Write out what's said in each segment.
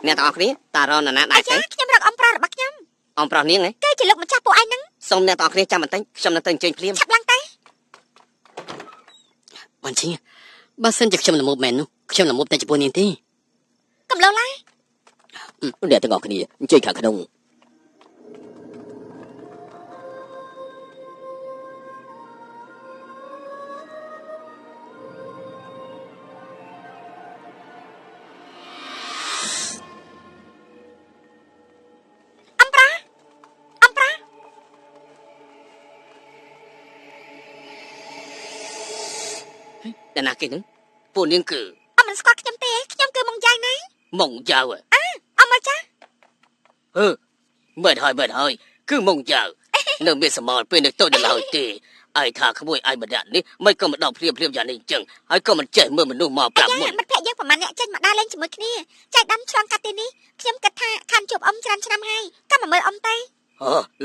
អ្នកទាំងអស់គ្នាតារនណាដែរទេខ្ញុំរកអំប្រុសរបស់ខ្ញុំអំប្រុសនាងគេជាលោកម្ចាស់ពួកឯងហ្នឹងសូមអ្នកទាំងអស់គ្នាចាំបន្តិចខ្ញុំនឹងទៅអញ្ជើញភ្លាមឆាប់ឡើងទៅបានឈីបើសិនជាខ្ញុំល្មមមែននោះខ្ញុំល្មមតែចំពោះនាងទេកំឡុងឡើយអ្នកទាំងអស់គ្នាអញ្ជើញខាងក្នុងតែណាគេនឹងពួកនាងគឺអមមិនស្គាល់ខ្ញុំទេខ្ញុំគឺមុងយ៉ៅណាមុងយ៉ៅអមមកចាមើលហើយគឺមុងយ៉ៅនៅមានសមល់ពេលនៅតូចដល់ហើយទេឯថាក្មួយឯម្នាក់នេះមិនក៏មកដល់ភ្លាមយ៉ាងនេះអញ្ចឹងហើយក៏មិនចេះមើលមនុស្សមកប្រាប់មុនមិត្តភក្តិយើងប្រហែលអ្នកចេញមកដើរលេងជាមួយគ្នាចែកដាំឆ្លងកាត់ទីនេះខ្ញុំគិតថាខានជួបអមច្រើនឆ្នាំហើយក៏មកមើលអមទៅ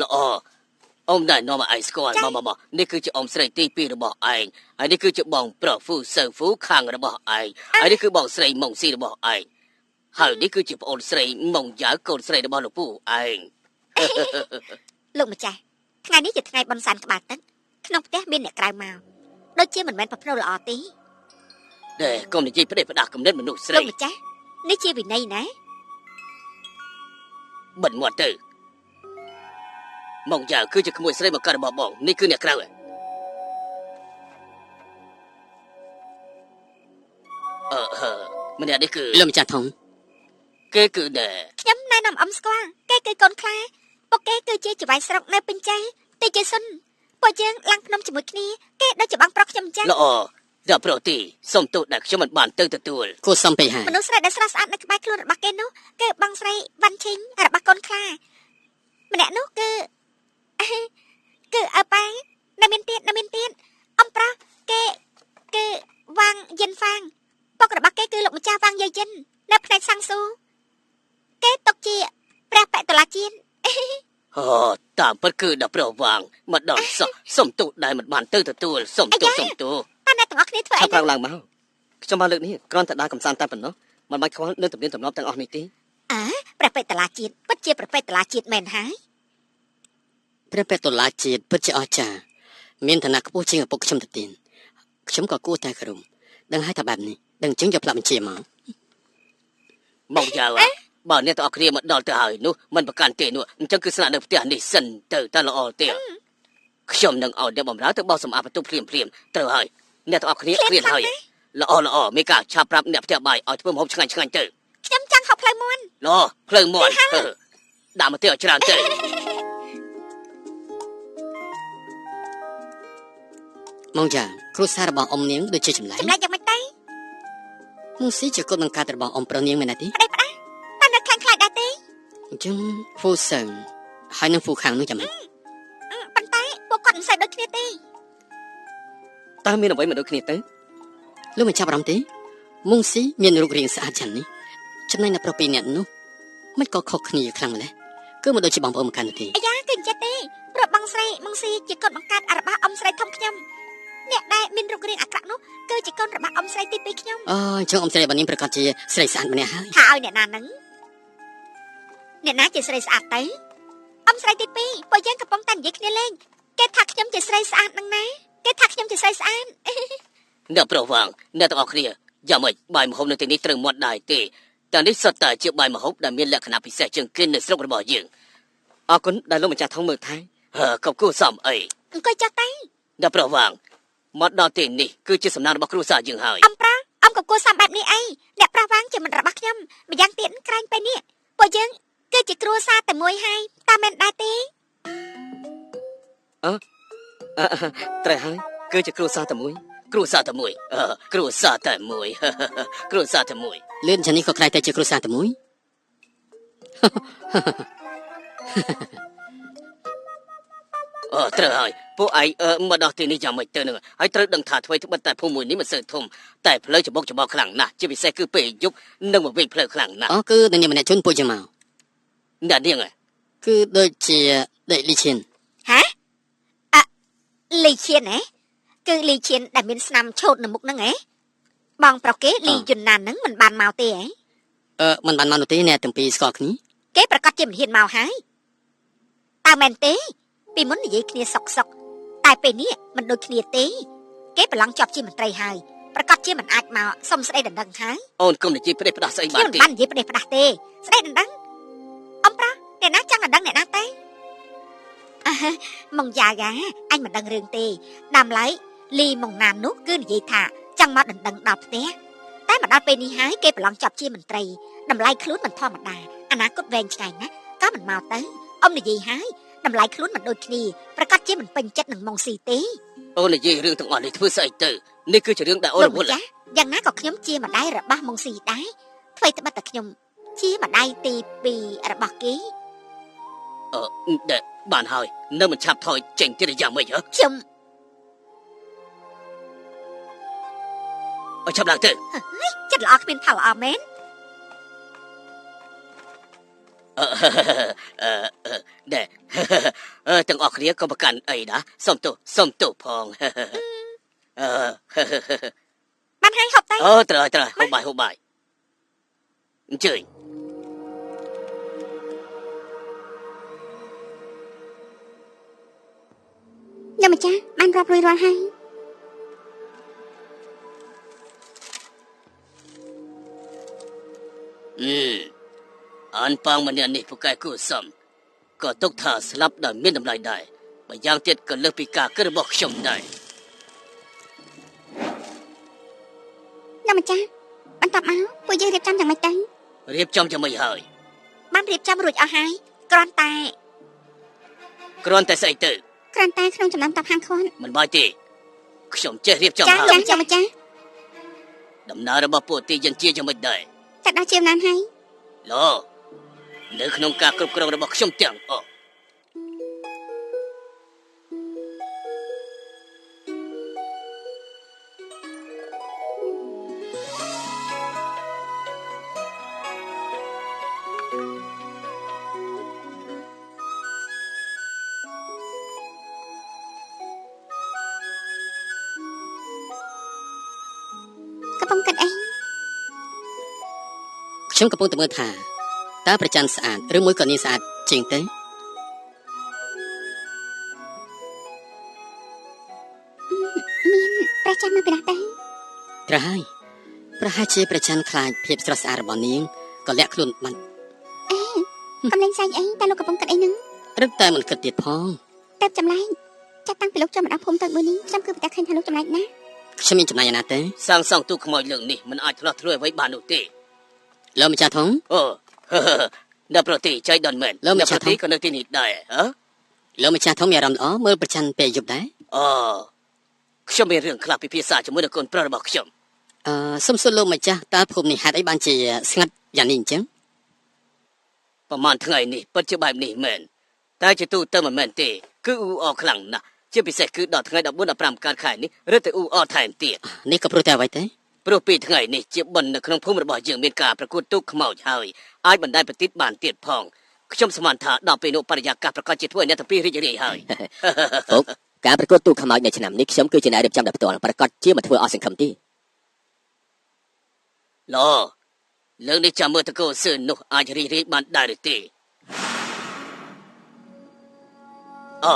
ល្អអមដែរនាំមកឯងស្គាល់មកនេះគឺជាអមស្រីទី2របស់ឯងហើយនេះគឺជាបងប្រុសហ្វូសើហ្វូខាងរបស់ឯងហើយនេះគឺបងស្រីមុងស៊ីរបស់ឯងហើយនេះគឺជាប្អូនស្រីមុងយ៉ៅកូនស្រីរបស់លោកពូឯងលោកម្ចាស់ថ្ងៃនេះជាថ្ងៃបុណ្យសែនក្បាលទឹកក្នុងផ្ទះមានអ្នកក្រៅមកដូចជាមិនមែនប្រព្រឹត្តល្អទេដែលកុំនិយាយផ្ដេសផ្ដាស់គំនិតមនុស្សស្រីលោកម្ចាស់នេះជាវិន័យណាបិទមាត់ទៅមុងយ៉ៅគឺជាក្មួយស្រីមកកើតរបស់បងនេះគឺអ្នកក្រៅម្នាក់នេះគឺលោកម្ចាស់ធំគេគឺដែរខ្ញុំណែនាំអមស្គាល់គេគឺកូនខ្លាពួកគេគឺជាចៅហ្វាយស្រុកនៅពេញជ័យទីជាសុនពួកយើងឡើងភ្នំជាមួយគ្នាគេដូចជាបងប្រុសខ្ញុំអញ្ចឹងល្អដល់ប្រុសទីសុំទោសដែលខ្ញុំមិនបានទៅទទួលគួរសំពេហើយមនុស្សស្រីដែលស្រស់ស្អាតនៅក្បែរខ្លួនរបស់គេនោះគឺបងស្រីវ៉ាន់ឈីងរបស់កូនខ្លាម្នាក់នោះគឺអើប៉ានៅមានទៀតអំប្រុសគេគឺវ៉ាងយិនហ្វាងពុករបស់គេគឺលោកម្ចាស់វ៉ាងយាយយិននៅផ្នែកសាំងស៊ូគេទុកជាព្រះបេតុលាជាតិតាមពិតគឺដល់ប្រុសវ៉ាងមកដល់សោះសុំទោសដែលមិនបានទៅទទួលសុំទោសតែអ្នកទាំងអស់គ្នាធ្វើអីឆាប់ឡើងមកខ្ញុំមកលើកនេះគ្រាន់តែដើរកំសាន្តតែប៉ុណ្ណោះមិនបាច់ខ្វល់នឹងទំនៀមទម្លាប់ទាំងអស់នេះទេព្រះបេតុលាជាតិពិតជាព្រះបេតុលាជាតិមែនហើយព្រះបេតុលាជាតិពិតជាអស្ចារ្យមានឋានៈខ្ពស់ជាងឪពុកខ្ញុំទៅទៀតខ្ញុំក៏គួរតែគោរពដឹងហើយថាបែបនេះដឹងចឹងយកផ្លាប់បញ្ជាមកយ៉ាវបើអ្នកទាំងអស់គ្នាមកដល់ទៅហើយនោះមិនប្រកាន់ទេនោះអញ្ចឹងគឺស្នាក់នៅផ្ទះនេះសិនទៅតែល្អទេខ្ញុំនឹងឲ្យអ្នកបម្រើទៅបោសសម្អាតបន្ទប់ភ្លាមត្រូវហើយអ្នកទាំងអស់គ្នាគ្រានហើយល្អមេកាឆាប់ប្រាប់អ្នកផ្ទះបាយឲ្យធ្វើម្ហូបឆ្ងាញ់ទៅខ្ញុំចង់ហៅផ្លូវមន់ល្អផ្លូវមន់ដាក់មកទៅឲ្យច្រើនទៅមកយ៉ាគ្រួសាររបស់អ៊ំនាងដូចជាចម្លែកយ៉ាងម៉េចទៅមុងស៊ីជាកូនបង្កើតរបស់អ៊ំប្រុសនាងមែនទេប្តីផ្ដាតែនៅខ្លាំងដែរទេអញ្ចឹងហ្វូសើហើយនឹងហ្វូខាងនោះចាំម៉េចប៉ុន្តែពួកគាត់មិនសូវដូចគ្នាទេតើមានអ្វីមិនដូចគ្នាទៅលោកមិនចាប់អារម្មណ៍ទេមុងស៊ីមានរូបរាងស្អាតយ៉ាងនេះចំណែកអ្នកប្រុសពីរនាក់នោះមិនក៏ខុសគ្នាខ្លាំងម្ល៉េះគឺមិនដូចជាបងប្អូនមកកាន់នោះទេអាយ៉ាគឺអញ្ចឹងទេព្រោះបងស្រីមុងស៊ីជាកូនបង្កើតរបស់អ៊ំស្រីធំខ្ញុំអ្នកដែលមានរូបរាងអាក្រក់នោះគឺជាកូនរបស់អ៊ំស្រីទី2ខ្ញុំអញ្ចឹងអ៊ំស្រីរបស់នាងប្រកាសជាស្រីស្អាតម្នាក់ហើយថាឲ្យអ្នកណានឹងអ្នកណាជាស្រីស្អាតទៅអ៊ំស្រីទី2ពួកយើងកំពុងតែនិយាយគ្នាលេងគេថាខ្ញុំជាស្រីស្អាតនឹងណាគេថាខ្ញុំជាស្រីស្អាតអ្នកប្រុសវ៉ាងអ្នកទាំងអស់គ្នាយ៉ាងម៉េចបាយម្ហូបនៅទីនេះត្រូវមាត់ដែរទេតែនេះសុទ្ធតែជាបាយម្ហូបដែលមានលក្ខណៈពិសេសជាងគេនៅស្រុករបស់យើងអរគុណដែលលោកម្ចាស់ថងមើលថែកុំគួរសមអីអង្គុយចុះទៅអ្នកប្រុសវ៉ាងមកដល់ទីនេះគឺជាសំណាងរបស់គ្រួសារយើងហើយអំក៏គួរសមបែបនេះអីអ្នកប្រុសវ៉ាងជាមិត្តរបស់ខ្ញុំម្យ៉ាងទៀតក្រែងពេលនេះពួកយើងគឺជាគ្រួសារតែមួយហើយតាមែនដែរទេត្រូវហើយគឺជាគ្រួសារតែមួយគ្រួសារតែមួយលឿនយ៉ាងនេះក៏ខ្លាយទៅជាគ្រួសារតែមួយត្រូវហើយពួកឯងមកដល់ទីនេះយ៉ាងម៉េចទៅនឹងហើយត្រូវដឹងថាអ្វីត្បិតតែភូមិមួយនេះមិនសូវធំតែផ្លូវច្បោកខ្លាំងណាស់ជាពិសេសគឺពេលយប់នឹងមកវិញផ្លូវខ្លាំងណាស់គឺនាងម្នាក់ជូនពួកយើងមកអ្នកនាងគឺដូចជាដេកលីឈៀនលីឈៀនគឺលីឈៀនដែលមានស្នាមឆូតនៅមុខហ្នឹងបងប្រុសគេលីយុនណានហ្នឹងមិនបានមកទេ มันបានមកនោះទេអ្នកទាំងពីរស្គាល់គ្នា គេប្រកាសជាមិនហ៊ានមកហើយតើមែនទេពីមុននិយាយគ្នាសុកតែពេលនេះមិនដូចគ្នាទេគេប្រឡងជាប់ជាមន្ត្រីហើយប្រកាសជាមិនអាចមកសុំស្ដីដណ្ដឹងហើយ អូនកុំនិយាយផ្ដេសផ្ដាស់ស្អីបាន ខ្ញុំ ទេ មិនបាននិយាយផ្ដេសផ្ដាស់ទេស្ដីដណ្ដឹងអំប្រោះអ្នកណាចង់ដណ្ដឹងអ្នកណាទេមកយ៉ាយ៉ាអញមិនដឹងរឿងទេដើមឡើយលីមកណាននោះគឺនិយាយថាចង់មកដណ្ដឹងដល់ផ្ទះតែមកដល់ពេលនេះហើយគេប្រឡងជាប់ជាមន្ត្រីតម្លៃខ្លួនមិនធម្មតាអនាគតវែងឆ្ងាយណាស់ក៏មិនមកទៅអ៊ំនិយាយហើយតម្លៃខ្លួនមិនដូចគ្នាប្រកាសជាមិនពេញចិត្តនឹងម៉ុងស៊ីទេ អូននិយាយរឿងទាំងអស់នេះធ្វើស្អីទៅនេះគឺជារឿងដែលអូនរវល់ ចាយ៉ាងណាក៏ខ្ញុំជាម្ដាយរបស់ម៉ុងស៊ីដែរអ្វីត្បិតតែខ្ញុំជាម្ដាយទី2របស់គេ ដែលបានហើយនៅមិនឆាប់ថយចេញទៀតយ៉ាងម៉េចហ៎ ខ្ញុំ ឲ្យឆាប់ឡើងទៅ ចិត្តល្អគ្មានផលល្អមែន ដែល ទាំងអស់គ្នាក៏ប្រកាន់អីណាសុំទោសផង បានហើយហូបទៅ អូត្រូវហូបបាយអញ្ជើញ លោកម្ចាស់បានរាប់រួចរាល់ហើយ អានប៉ាងម្នាក់នេះពូកែគូសំក៏ទុកថាស្លាប់ដោយមានតម្លៃដែរបើយ៉ាងទៀតក៏លើសពីការគិតរបស់ខ្ញុំដែរ លោកម្ចាស់បន្តមកពួកយើងរៀបចំយ៉ាងម៉េចទៅ រៀបចំយ៉ាងម៉េចហើយ បានរៀបចំរួចអស់ហើយគ្រាន់តែ គ្រាន់តែស្អីទៅ គ្រាន់តែក្នុងចំណោមតាប់ហាងខាន់ មិនបាច់ទេខ្ញុំចេះរៀបចំ ចា ហើយ លោកម្ចាស់ ដំណើររបស់ពួកទីយន្តជាយ៉ាងម៉េចដែរ តែដល់ជាណានហើយ ឡូនៅក្នុងការគ្រប់គ្រងរបស់ខ្ញុំទាំងអស់ កំពុងគិតអី ខ្ញុំកំពុងតែមើលថាតើប្រច័នស្អាតឬមួយក៏នាងស្អាតជាងទៅ មានប្រចាំមកពីណាទៅ ត្រូវហើយប្រហែលជាប្រច័នខ្លាចភាពស្រស់ស្អាតរបស់នាងក៏លាក់ខ្លួនបាត់ កំលេងសើចអីតែលោកកំពុងគិតអីហ្នឹង រឹកតែមិនគិតទៀតផង តែចម្លែកចាប់តាំងពីលោកចូលមកដល់ភូមិទៅមួយនេះខ្ញុំគឺប្រកាសឃើញថាលោកចម្លែកណាស់ ខ្ញុំមានចំណាយណាទេ សាងសង់ទូខ្មោចលើកនេះមិនអាចឆ្លោះធ្លួយអ្វីបាននោះទេ លោកម្ចាស់ធំ អូ នៅប្រទេសចៃដន្យមែន លោកម្ នៅ ចាស់ ប្រទេសក៏នៅទីនេះដែរហ៎ លោកម្ចាស់ធំមានអារម្មណ៍ល្អមើលប្រច័នពេលយប់ដែរ អូខ្ញុំមានរឿងខ្លះពិភាក្សាជាមួយនឹងកូនប្រុសរបស់ខ្ញុំ សុំសួរលោកម្ចាស់តើភូមិនេះហេតុអីបានជាស្ងាត់យ៉ាងនេះអញ្ចឹង ប្រហែលថ្ងៃនេះពិតជាបែបនេះមែនតែជាទូទៅមិនមែនទេគឺអ៊ូអរខ្លាំងណាស់ជាពិសេសគឺដល់ថ្ងៃ14 15កើតខែនេះឬទៅអ៊ូអរថែមទៀត នេះក៏ព្រោះតែអ្វីទេ ព្រោះពីថ្ងៃនេះជាបិណ្ឌនៅក្នុងភូមិរបស់យើងមានការប្រកួតទូកខ្មោចហើយអាចបណ្ដាលប្រតិទបានទៀតផងខ្ញុំស្មានថាដល់ពេលនោះបរិយាកាសប្រកាសជាធ្វើឲ្យអ្នកទាំងពីររីករាយហើយ ពុកការប្រកួតទូកខ្មោចនៅឆ្នាំនេះខ្ញុំគឺជាអ្នករៀបចំដោយផ្ទាល់ប្រកាសជាមិនធ្វើអស់សង្ឃឹមទេ ឡូលើកនេះចាំមើលតកូសឿននោះអាចរីករាយបានដែរឬទេអូ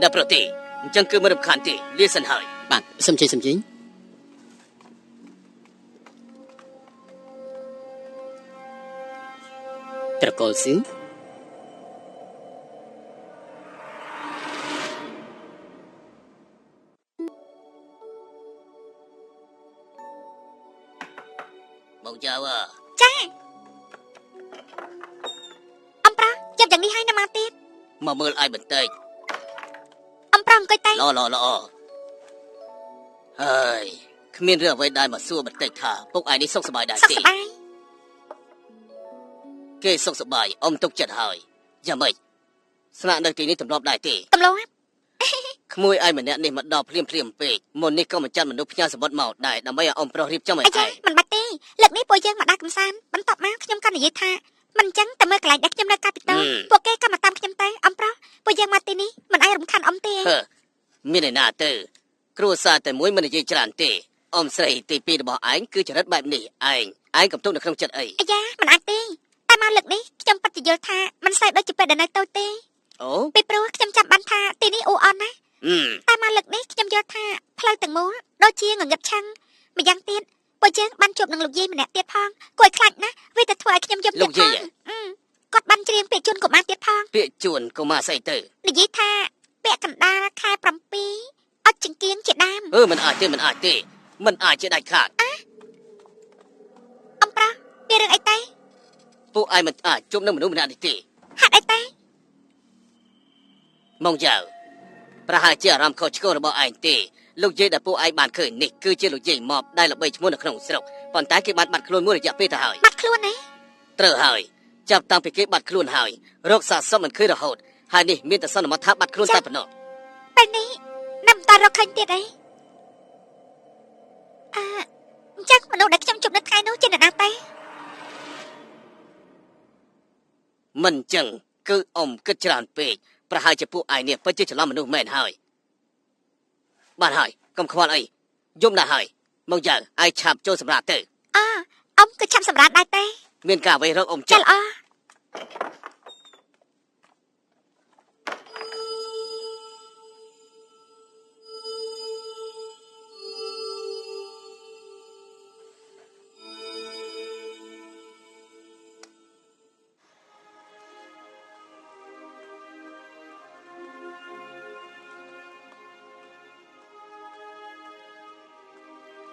នៅប្រទេសអញ្ចឹងគឺមិនរំខានទេលាសិនហើយ បាទសុំជិះត្រកូលស៊ី បងចៅអើ ចាអំប្រោះចាប់យ៉ាងនេះហើយនៅមកទៀត មកមើលអាយបន្តិច អំប្រោះអង្គុយតែ ល្អហើយគ្មានរឿងអ្វីដែលមកសួរបន្តិចថាពុកឯងនេះសុខសប្បាយដែរ សុខ ទេ សប្បាយ គេសុខសប្បាយអ៊ំទុកចិត្តហើយយ៉ាងម៉េចស្នាក់នៅទីនេះទម្លាប់ដែរទេ ទម្លាប់ ក្មួយឯងម្នាក់នេះមកដល់ភ្លាមពេកមុននេះក៏មិនចាត់មនុស្សផ្ញើសម្បត្តិមកដែរដើម្បីឲ្យអ៊ំប្រុសរៀបចំឲ្យ អា ឯ ចា ង មិនបាច់ទេលើកនេះពួកយើងមកដាក់កំសាន្តបន្ទាប់មកខ្ញុំក៏និយាយថាមិនអញ្ចឹងតែមើលកន្លែងដែលខ្ញុំនៅកាពីតពួកគេក៏មកតាមខ្ញុំទៅអំប្រោះពួកយើងមកទីនេះមិនអាចរំខានអ៊ំទេ មានឯណាទៅគ្រួសារតែមួយមិននិយាយច្រើនទេអ៊ំស្រីទី2របស់ឯងគឺចរិតបែបនេះឯង ឯងកំទុកនៅក្នុងចិត្តអី អាយ៉ាមិនអាចទេតែមកលើកនេះខ្ញុំពិតជាយល់ថាមិនសូវដូចជាពេលដែលនៅតូចទេ អូ ពីព្រោះខ្ញុំចាំបានថាទីនេះអ៊ូអន់ណាស់តែមកលើកនេះខ្ញុំយល់ថាផ្លូវទាំងមូលដូចជាងងឹតឆឹងម្យ៉ាងទៀតពួកយើងបានជួបនឹងលោកយាយម្នាក់ទៀតផងគួរឲ្យខ្លាចណាស់វាទៅធ្វើឲ្យខ្ញុំយំទៀតផងគាត់បានច្រៀងពាក្យជូនកុមារទៀតផង ពាក្យជួនកុមារស្អីទៅ និយាយថាពាក្យកណ្ដាលខែ7អត់ចង្គៀងជាដើម មិនអាចទេមិនអាចជាដាច់ខាត អំប្រុសមានរឿងអីទេ ពួកឯងមិនអាចជុំនឹងមនុស្សម្នាក់នេះទេ ហេតុអីទេ មកយ៉ាវប្រហែលជាអារម្មណ៍ខុសឆ្គងរបស់ឯងទេលោកយាយដែលពួកឯងបានឃើញនេះគឺជាលោកយាយម៉បដែលល្បីឈ្មោះនៅក្នុងស្រុកប៉ុន្តែគេបានបាត់ខ្លួនមួយរយៈពេលទៅហើយ បាត់ខ្លួនណា ត្រូវហើយចាប់តាំងពីគេបាត់ខ្លួនហើយរកសាកសពមិនឃើញរហូតហើយនេះមានតែសន្មតថាបាត់ខ្លួនតែប៉ុណ្ណោះ ពេលនេះនៅមិនតារកឃើញទៀតអីអញ្ចឹងមនុស្សដែលខ្ញុំជួបនៅថ្ងៃនោះជាអ្នកណាទេ មិនចឹងគឺអ៊ំគិតច្រើនពេកប្រហែលជាពួកឯងនេះពិតជាច្រឡំមនុស្សមែនហើយបានហើយកុំខ្វល់អីយំណាស់ហើយមកយ៉ាវឯងឆាប់ចូលសម្រាប់ទៅ អ៊ំគឺឆាប់សម្រាប់ដែរទេ មានការអ្វីរកអ៊ំ ចា ចុះ ល្អ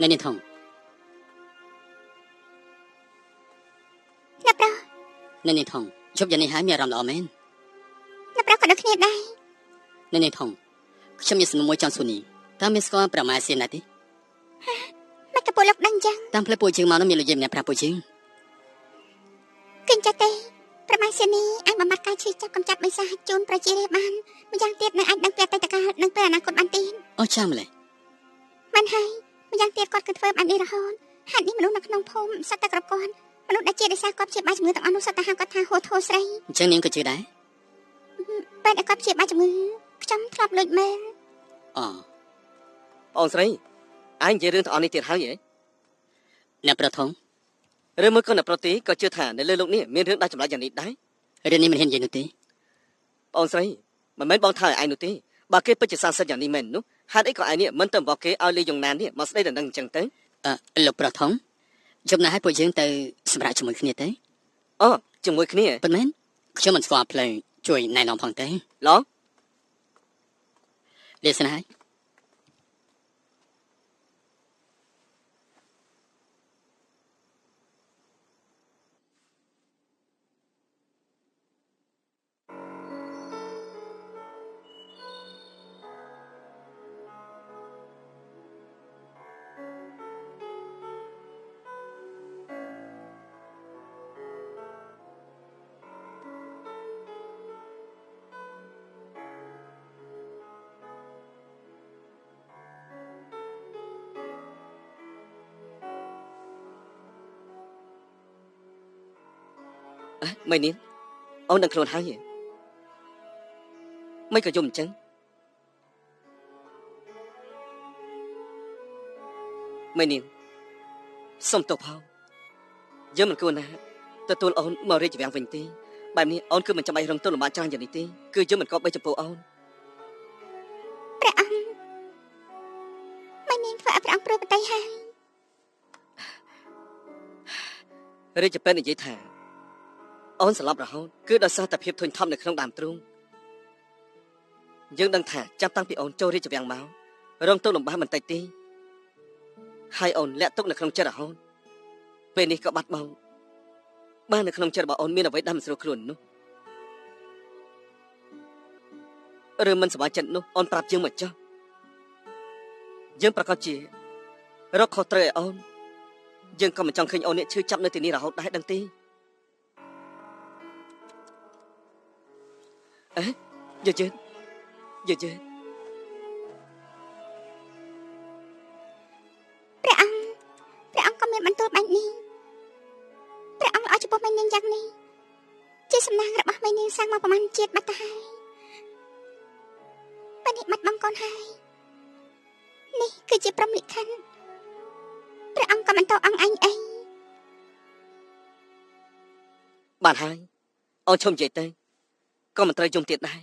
នៅនាងថង អ្នកប្រុស នៅនាងថងជប់យ៉ាងនេះហើយមានអារម្មណ៍ល្អមែន អ្នកប្រុសក៏ដូចគ្នាដែរ នៅនាងថងខ្ញុំមានសំណួរមួយចង់សួរនាងតើមានស្គាល់ប្រមាសៀនណាទេ មិនក៏ពួកលោកដឹងអញ្ចឹង តាមផ្លូវពួកយើងមកនោះមានលោកយាយម្នាក់ប្រាប់ពួកយើង គិនចាស់ទេប្រមាសៀនីអាចបំបត្តិការឈឺចាប់កំចាត់បិសាចជូនប្រជារាស្ត្របានម្យ៉ាងទៀតនៅអាចដឹងពីអតីតកាលនិងពេលអនាគតបានទៀត អូចាំម្លេះ មិនហើយម្យ៉ាងទៀតគាត់គឺធ្វើបែបនេះរហូតហេតុនេះមនុស្សនៅក្នុងភូមិសត្វតែគ្រប់គាត់មនុស្សដែលជាដោយសារគាត់ព្យាបាលជំងឺទាំងអស់នោះសត្វតែហៅគាត់ថាហួធោស្រី អញ្ចឹងនាងក៏ជឿដែរ ពេលដែលគាត់ព្យាបាលជំងឺខ្ញុំធ្លាប់លួចមើល អូ បងស្រីឯងនិយាយរឿងទាំងអស់នេះទៀតហើយហ៎ អ្នកប្រថង ឬមួយក៏អ្នកប្រទីក៏ជឿថានៅលើលោកនេះមានរឿងដាច់ចម្លាច់យ៉ាងនេះដែរ រឿងនេះមិនហ៊ាននិយាយនោះទេ បងស្រីមិនមែនបងថាឲ្យឯងនោះទេបើគេពិតជាសាសសិទ្ធយ៉ាងនេះមែននោះហេតុអីក៏ឯងនេះមិនទៅบอกគេឲ្យលេយងណាននេះមកស្ដីដល់នឹងអញ្ចឹងទៅ លោកប្រថងជប់ណាស់ឲ្យពួកយើងទៅសម្រាប់ជាមួយគ្នាទេ អូជាមួយគ្នា ប៉ុន្មានខ្ញុំមិនស្គាល់ផ្លូវជួយណែនាំផងទេ ឡង លាស្នាហើយ មិននេះអូននឹងខ្លួនហើយមិនក៏យំអញ្ចឹងមិននេះសុំទោសផងយើងមិនគួរណាទទួលអូនមករាជវាំងវិញទេបែបនេះអូនគឺមិនចាំបាច់រងទុក្ខលំបាកច្រើនយ៉ាងនេះទេគឺយើងមិនគប្បីចំពោះអូន ព្រះអង្គមិននាងធ្វើឲ្យព្រះអង្គព្រួយបន្តិចហើយ រាជពេទ្យនិយាយថាអូនស្លាប់រហូតគឺដោយសារតែភាពធុញថប់នៅក្នុងដើមទ្រូងយើងដឹងថាចាប់តាំងពីអូនចូលរាជវាំងមករងទុក្ខលំបាកបន្តិចទេហើយអូនលាក់ទុកនៅក្នុងចិត្តរហូតពេលនេះក៏បាត់បង់បាននៅក្នុងចិត្តរបស់អូនមានអ្វីដែលមិនស្រួលខ្លួននោះឬមិនសប្បាយចិត្តនោះអូនប្រាប់យើងមកចុះយើងប្រកាសជារកខុសត្រូវឲ្យអូនយើងក៏មិនចង់ឃើញអូននេះឈឺចាប់នៅទីនេះរហូតដែរដឹងទេយឺតព្រះអង្គក៏មានបន្ទូលបែបនេះព្រះអង្គល្អចំពោះមេនាងយ៉ាងនេះជាសំណាងរបស់មេនាងសាំងមកប្រមាណជាតិបាត់ទៅហើយពេលនេះបាត់បង់កូនហើយនេះគឺជាព្រហ្មលិខិតព្រះអង្គក៏មិនតោអង្គអញអី បានហើយអូនឈុំនិយាយទៅក៏មិនត្រូវយំទៀតដែរ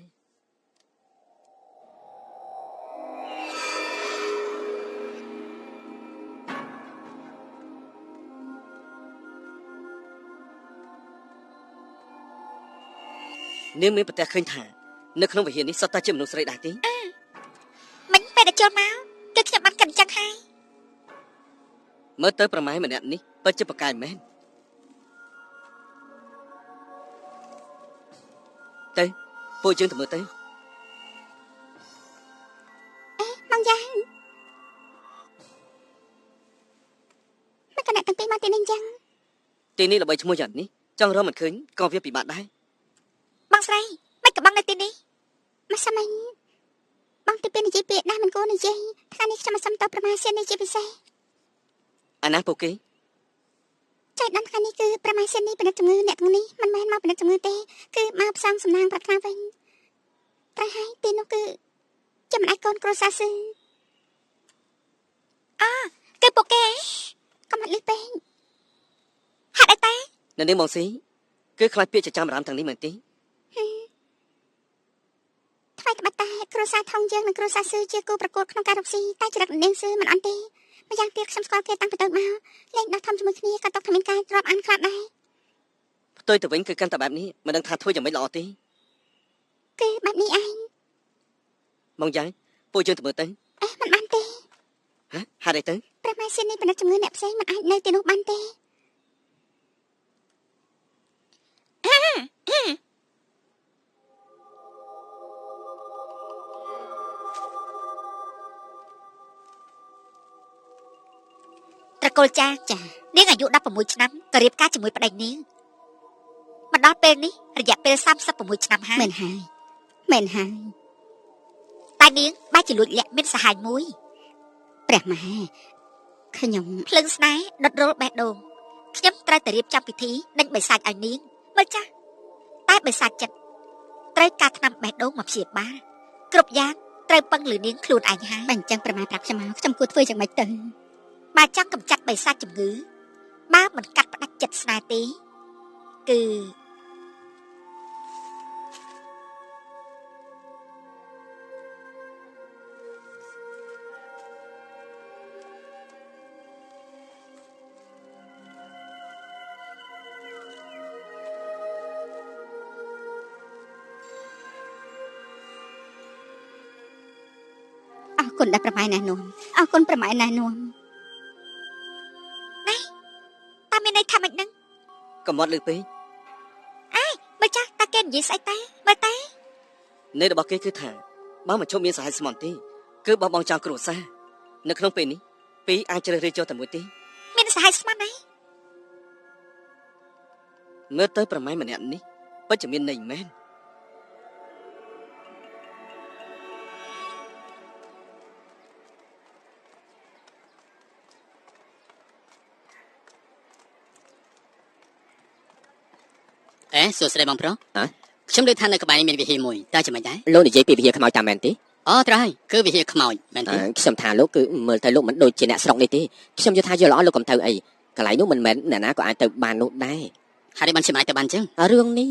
នាងមានប្រទះឃើញថានៅក្នុងវិហារនេះសុទ្ធតែជាមនុស្សស្រីដែរទេមិញពេលដែលចូលមកគឺខ្ញុំបានគិតអញ្ចឹងហើយមើលទៅប្រម៉ែម្នាក់នេះពិតជាប្រកែកមែនទៅពួកយើងទៅមើលទៅម៉ងយ៉ាងមកកណែទាំងពីរមកទីនេះអញ្ចឹងទីនេះល្បីឈ្មោះយ៉ាងនេះចង់រកមិនឃើញក៏វាពិបាកដែរបងស្រីមិនក៏បងនៅទីនេះមកសាមិញបងទីពេលនិយាយពាក្យណាមិនគួរនិយាយថ្ងៃនេះខ្ញុំមកសុំទៅប្រមាសៀននេះជាពិសេសអាណាពួកគេចៃដល់ថ្ងៃនេះគឺប្រមាសៀននេះពិនិត្យជំងឺអ្នកទាំងនេះមិនមែនមកពិនិត្យជំងឺទេគឺមកផ្សំសំណាងប្រាថ្នាវិញត្រូវហើយទីនោះគឺចាំមិនអាចកូនគ្រួសារស៊ឺគឺពួកគេកុំអត់លឺពេកហាត់អីតានៅនេះមកស៊ីគឺខ្លាចពាក្យចចាមរាមទាំងនេះមែនទេថ្លៃត្បិតតែគ្រួសារថងយើងនិងគ្រួសារស៊ឺជាគូប្រកួតក្នុងការរកស៊ីតែចរិតនាងស៊ឺមិនអន់ទេម្យ៉ាងទៀតខ្ញុំស្គាល់គេតាំងពីទៅមកលេងដោះធំជាមួយគ្នាក៏តកគ្មានការទ្រាំអានខ្លះដែរផ្ទុយទៅវិញគឺកាន់តែបែបនេះមិនដឹងថាធ្វើយ៉ាងម៉េចល្អទេគឺបែបនេះឯងមកយ៉ាងពួកយើងទៅមើលទៅមិនបានទេហេតុអីទៅព្រះម៉ែសៀននេះពិនិត្យជំងឺអ្នកផ្សេងមិនអាចនៅទីនោះបានទេត្រកូលចានាងអាយុ16ឆ្នាំក៏រៀបការជាមួយប្តីនាងមកដល់ពេលនេះរយៈពេល36ឆ្នាំហើយមែនហើយតែនាងបែរជាលួចលាក់មានសហាយមួយព្រះម៉ែខ្ញុំភ្លើងស្នេហ៍ដុតរលបេះដូងខ្ញុំត្រូវតែរៀបចំពិធីដេញបិសាចឲ្យនាងមើលចាស់តែបិសាចចិត្តត្រូវការថ្នាំបេះដូងមកព្យាបាលគ្រប់យ៉ាងត្រូវពឹងលើនាងខ្លួនឯងហើយបើអញ្ចឹងប្រម៉ែប្រាប់ខ្ញុំគួរធ្វើយ៉ាងម៉េចទៅបើចង់កម្ចាត់បិសាចជំងឺបើមិនកាត់ផ្ដាច់ចិត្តស្នេហ៍ទេគឺអរគុណដែលប្រម៉ែណែនាំអរគុណប្រម៉ែណែនាំតាមានន័យថាម៉េចហ្នឹងកំត់លើពេកមើលចាស់តាគេនិយាយស្អីតាមើលតានៃរបស់គេគឺថាបើមិនជុំមានសហាយស្មន់ទេគឺបោះបង់ចោលគ្រួសារនៅក្នុងពេលនេះពីរអាចជ្រើសរើសយកតែមួយទេមានសហាយស្មន់ហីមើលទៅប្រម៉ែម្នាក់នេះពិតជាមានន័យមែនសួស្តីបងប្រុសខ្ញុំលើថានៅក្បែរនេះមានវិហារមួយតើចាំមិនដែរលោកនិយាយពីវិហារខ្មោចតាមមែនទេអូត្រូវហើយគឺវិហារខ្មោចមែនទេខ្ញុំថាលោកគឺមើលទៅលោកមិនដូចជាអ្នកស្រុកនេះទេខ្ញុំយល់ថាយល់ល្អលោកកុំទៅអីកន្លែងនោះមិនមែនអ្នកណាក៏អាចទៅបាននោះដែរហើយបានខ្ញុំអាចទៅបានចឹងរឿងនេះ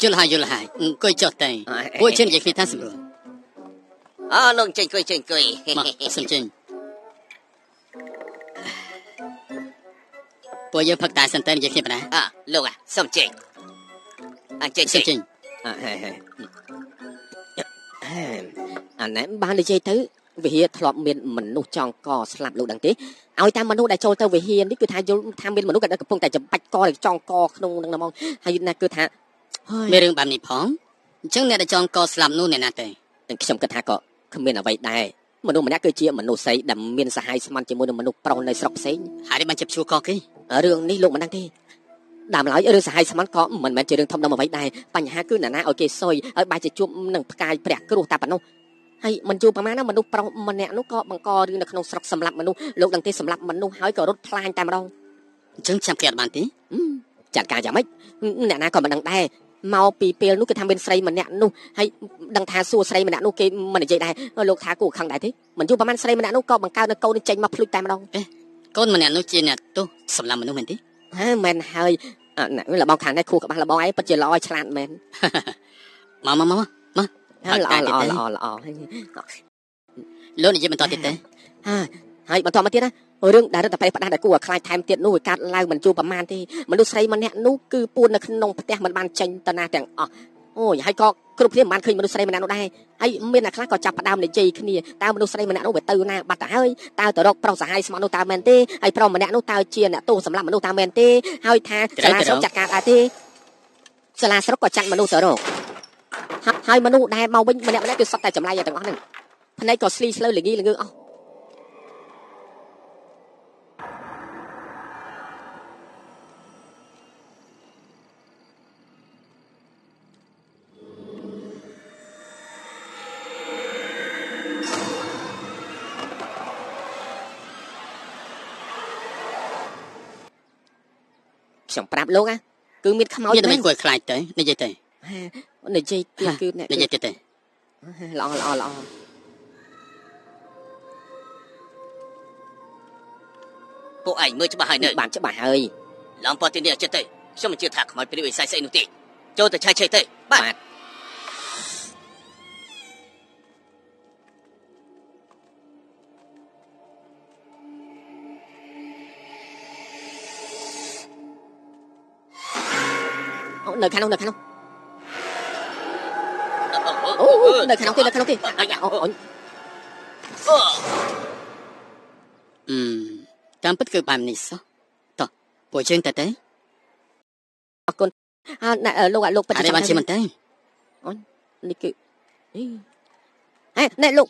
យល់ហើយអង្គុយចុះតែពួកជិននិយាយគ្នាថាស្រួលលោកចេញអង្គុយមកសុំចេញពួកយើងផឹកតែសិនទៅនិយាយគ្នាប៉ុណ្ណាលោកសុំចេញចេញអាណែបាននិយាយទៅវិហារធ្លាប់មានមនុស្សចង់កស្លាប់លោកដឹងទេឲ្យតាមមនុស្សដែលចូលទៅវិហារនេះគឺថាយល់ថាមានមនុស្សដែលកំពុងតែចម្បាច់កចង់កក្នុងនឹងហ្មងហើយណាគឺថាមានរឿងបែបនេះផងអញ្ចឹងអ្នកដែលចង់កស្លាប់នោះអ្នកណាទេខ្ញុំគិតថាក៏គ្មានអ្វីដែរមនុស្សម្នាក់គឺជាមនុស្សស្រីដែលមានសហាយស្មន់ជាមួយនឹងមនុស្សប្រុសនៅស្រុកផ្សេងហើយបានចាប់ជួកគេរឿងនេះលោកមិនដឹងទេដើមឡើយរឿងសហាយស្មន់ក៏មិនមែនជារឿងធំដុំអ្វីដែរបញ្ហាគឺណាឲ្យគេសយឲ្យបែរជាជួបនឹងផ្កាយព្រះគ្រោះតែប៉ុណ្ណោះហើយមិនយូរប្រហែលណាមនុស្សប្រុសម្នាក់នោះក៏បង្ករឿងនៅក្នុងស្រុកសម្លាប់មនុស្សលោកដឹងទេសម្លាប់មនុស្សហើយក៏រត់ផ្លាញតែម្ដងអញ្ចឹងចាំគេអត់បានទេចាត់ការយ៉ាងម៉េចអ្នកណាក៏មិនដឹងដែរមកពីពេលនោះគឺថាមានស្រីម្នាក់នោះហើយដឹងថាសួរស្រីម្នាក់នោះគេមិននិយាយដែរលោកថាគួរខឹងដែរទេមិនយូរប្រហែលស្រីម្នាក់នោះក៏បង្កើតនៅកូនចេញមកភ្លុចតែម្ដង កូនម្នាក់នោះជាអ្នកទោសសម្លាប់មនុស្សមែនទេ មែនហើយណែលបងខាងនេះគ្រូក្បាស់លបងឯងពិតជាល្អឆ្លាតមែន មក ល្អ លោកនិយាយបន្តទៀតទេ ហើយបន្តមកទៀតណារឿងដែលរដ្ឋប្រេះផ្ដាស់ដែលគួរឲ្យខ្លាចថែមទៀតនោះវាកាត់ឡើងមិនជួបប្រមាណទេមនុស្សស្រីម្នាក់នោះគឺពួននៅក្នុងផ្ទះមិនបានចេញទៅណាទាំងអស់អូយហើយក៏គ្រប់គ្នាមិនបានឃើញមនុស្សស្រីម្នាក់នោះដែរហើយមានអ្នកខ្លះក៏ចាប់ផ្ដើមនិយាយគ្នាតើមនុស្សស្រីម្នាក់នោះវាទៅណាបាត់ទៅហើយតើទៅរកប្រុសសាហាយស្មោះនោះតើមែនទេហើយប្រុសម្នាក់នោះតើជាអ្នកទោសសម្រាប់មនុស្សតើមែនទេហើយថាសាលាស្រុកចាត់ការដែរទេសាលាស្រុកក៏ចាត់មនុស្សទៅរកហើយមនុស្សដែលមកវិញម្នាក់គឺសុទ្ធតែចម្លែកទាំងអស់ហ្នឹងភ្នែកក៏ស្លីស្លើល្ងីល្ងើអស់ ខ្ញុំប្រាប់លោកណាគឺមានខ្មោច មានតែមិនគួរខ្លាចទៅនិយាយទៅ និយាយទៀតគឺអ្នក និយាយទៀតទៅ ល្អ ពួកឯងមើលច្បាស់ហើយនៅ បានច្បាស់ហើយ ឡំពតទីនេះចិត្តទៅខ្ញុំមិនជឿថាខ្មោចព្រាយវិស័យស្អីនោះទេចូលទៅឆៃឆៃទៅបាទ នៅខាងនោះ អូ នៅខាងនោះទេ តាមពិតគឺបែបនេះសោះតោះពួកយើងទៅ អរគុណលោកពិត អរិយបានជាមិនទៅ នេះគឺណែលោក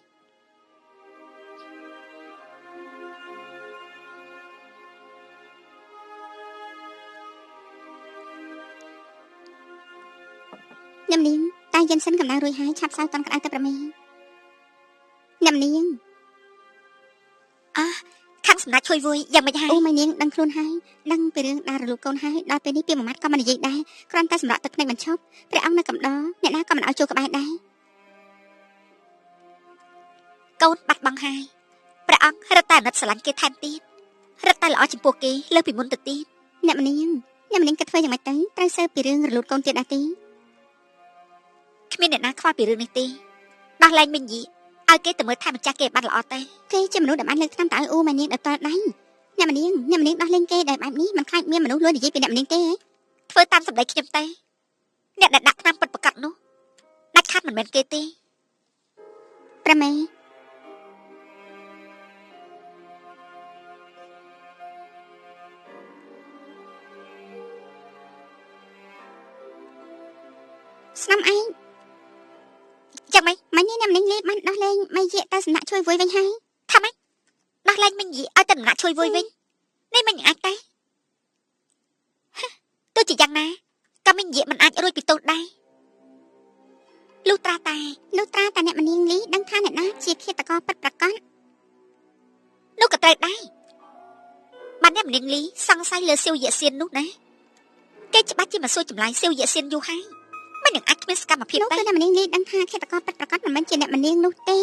ញ៉ាំនាងតែយិនសិនកំដៅរួចហើយឆាប់សៅតន់ក្តៅទៅប្រមេញ៉ាំនាងខាងសម្ដេចជួយវួយយ៉ាងមិនហើយអូម៉ែនាងដឹងខ្លួនហើយដឹងពីរឿងដារលូកកូនហើយដល់ពេលនេះពីមួយម៉ាត់ក៏មិននិយាយដែរគ្រាន់តែសម្រាប់ទឹកភ្នែកបញ្ឈប់ព្រះអង្គនៅកំដរអ្នកណាក៏មិនឲ្យចូលក្បែរដែរកូនបាត់បង់ហើយព្រះអង្គរត់តែអាណិតស្រឡាញ់គេថែមទៀតរត់តែល្អចំពោះគេលើសពីមុនទៅទៀតអ្នកនាងគិតធ្វើយ៉ាងម៉េចទៅត្រូវសើពីរឿងរលូតកូនទៀតដែរទេគ្មានអ្នកណាខ្វល់ពីរឿងនេះទេដោះលែងមិញយីឲ្យគេទៅមើលថាម្ចាស់គេបានល្អទៅគេជាមនុស្សដែលបានលើកឆ្នាំតើអូម៉ែនាងដល់តដៃអ្នកនាងដោះលែងគេដែលបែបនេះមិនខ្លាចមានមនុស្សលួចនិយាយពីអ្នកនាងទេធ្វើតាមសម្ដីខ្ញុំទៅអ្នកដែលដាក់ឆ្នាំពិតប្រកបនោះដាច់ខាត់មិនមែនគេទេប្រមេស្នាមឯងចាំម៉េចនេះអ្នកនាងលីបានដោះលែងម៉ៃយាទៅសំណាក់ជួយវួយវិញហើយថាម៉េចដោះលែងមិញយីឲ្យទៅសំណាក់ជួយវួយវិញនេះមិញអាចទេទោះជាយ៉ាងណាក៏មិញយីមិនអាចរួចពីទោសដែរលុះត្រាតែអ្នកនាងលីដឹងថាអ្នកណាជាឃាតករពិតប្រាកដនោះក៏ត្រូវដែរបានអ្នកនាងលីសង្ស័យលើសៀវយៈសៀននោះណាគេច្បាស់ជាមកសួរចម្លើយសៀវយៈសៀនយូរហើយមិននឹងអាចគ្មានសកម្មភាពដែរនោះគឺអ្នកនាងលីដឹងថាឃាតករពិតប្រាកដមិនមែនជាអ្នកនាងនោះទេ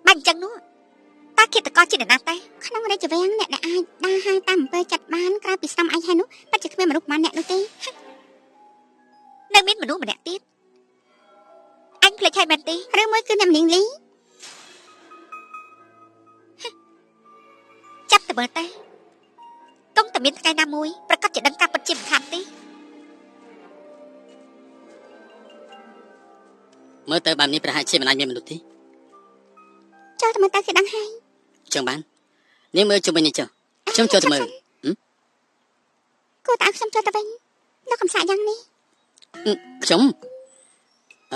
បាញ់អញ្ចឹងនោះតើឃាតករជាអ្នកណាតែក្នុងរាជវាំងអ្នកដែលអាចដើរហាងតាមអំពើចាត់បានក្រៅពីស្នំឯងហើយនោះពិតជាគ្មានមនុស្សប៉ុន្មានអ្នកនោះទេនៅមានមនុស្សម្នាក់ទៀតអញភ្លេចហើយមែនទេឬមួយគឺអ្នកនាងលីចាប់ទៅមើលទៅកុំតែមានថ្ងៃណាមួយប្រកាសជាដឹងការពិតជាមិនខានទេ មើលទៅបែបនេះប្រហែលជាមិនអាចមានមនុស្សទេ ចូលទៅមើលទៅគេដឹងហើយ ចឹងបាននាងមើលជុំវិញនេះចុះខ្ញុំចូលទៅមើល គួរតែឲ្យខ្ញុំចូលទៅវិញលោកកំសាកយ៉ាងនេះ ខ្ញុំ ន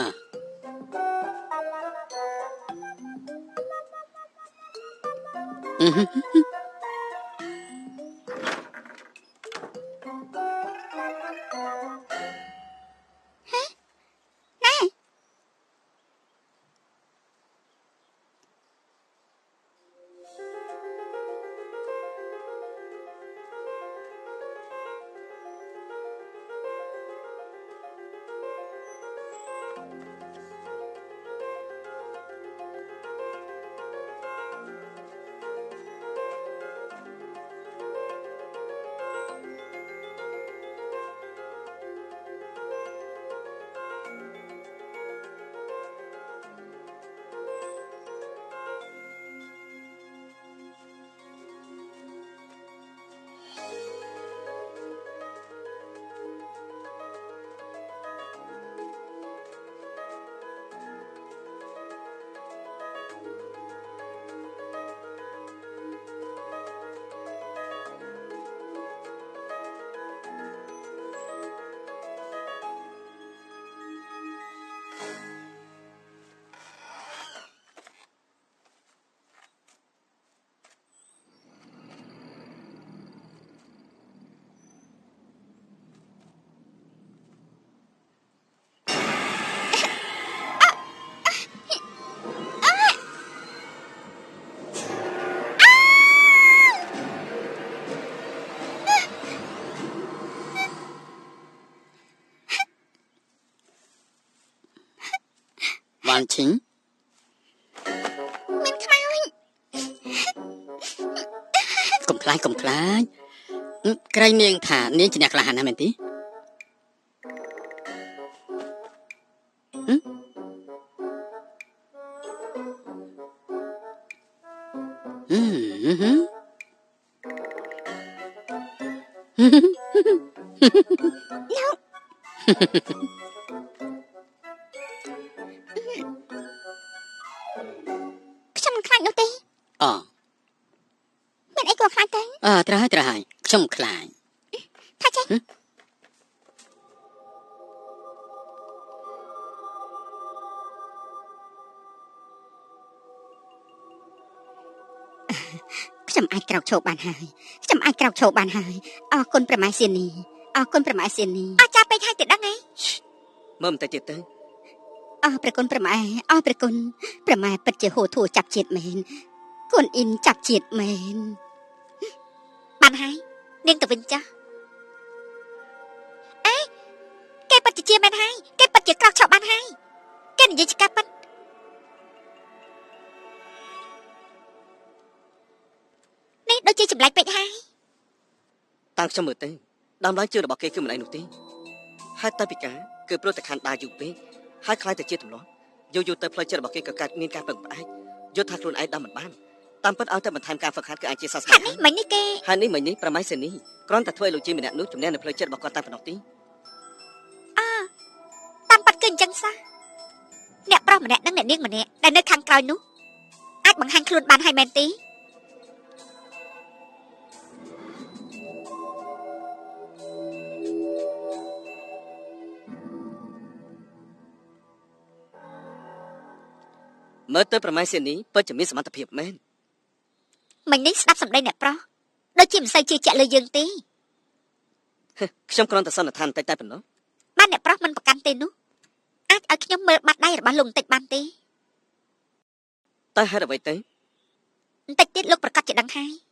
បានឈិញ មានខ្មោច កុំខ្លាចក្រែងនាងថានាងជាអ្នកក្លាហានណាស់មែនទេខ្ញុំមិនខ្លាចនោះទេ អ មានអីក៏ខ្លាចទៅ ត្រូវហើយខ្ញុំខ្លាច ថាចេះខ្ញុំអាចក្រោកឈរបានហើយអរគុណប្រម៉ែសៀនីអរចាពេកហើយទៅដឹងហី មើលបន្តិចទៀតទៅ អរព្រះគុណប្រម៉ែពិតជាហួធួចាប់ជាតិមែនគុណអ៊ីនចាប់ជាតិមែនបានហើយនាងទៅវិញចាស់អេគេពិតជាមែនហើយគេពិតជាក្រោកឈរបានហើយគេនិយាយជាការពិតនេះដូចជាចម្លែកពេកហើយ តាមខ្ញុំមើលទៅដើមឡើយជឿរបស់គេគឺមិនអីនោះទេហើយតែពីការគឺព្រោះតែខានដាយូរពេកហើយខ្លាចតែជាទម្លាប់យូរទៅផ្លូវចិត្តរបស់គេក៏កើតមានការពឹងផ្អែកយល់ថាខ្លួនឯងដើមមិនបានតាមពិតឲ្យតែបន្ថែមការហ្វឹកហាត់គឺអាចជាសះស្បើ ហាត់នេះមិញនេះគេ ហើយនេះមិញនេះប្រម៉ៃសេនីគ្រាន់តែធ្វើឲ្យលោកជីម្នាក់នោះជំនះនៅផ្លូវចិត្តរបស់គាត់តែប៉ុណ្ណោះទេ តាមប៉ាត់គឺអញ្ចឹងសោះអ្នកប្រុសម្នាក់និងអ្នកនាងម្នាក់ដែលនៅខាងក្រោយនោះអាចបង្ហាញខ្លួនបានហើយមែនទេ មើលទៅប្រម៉ៃសេនីពិតជាមានសមត្ថភាពមែន មិញនេះស្ដាប់សម្ដីអ្នកប្រុសដូចជាមិនសូវជឿជាក់លើយើងទេ ខ្ញុំគ្រាន់តែសន្និដ្ឋានតែប៉ុណ្ណោះ បានអ្នកប្រុសមិនប្រកាន់ទេនោះអាចឲ្យខ្ញុំមើលបាត់ដៃរបស់លោកបន្តិចបានទេ តែហេតុអ្វីទៅ បន្តិចទៀតលោកប្រកាសជាដឹងហើយ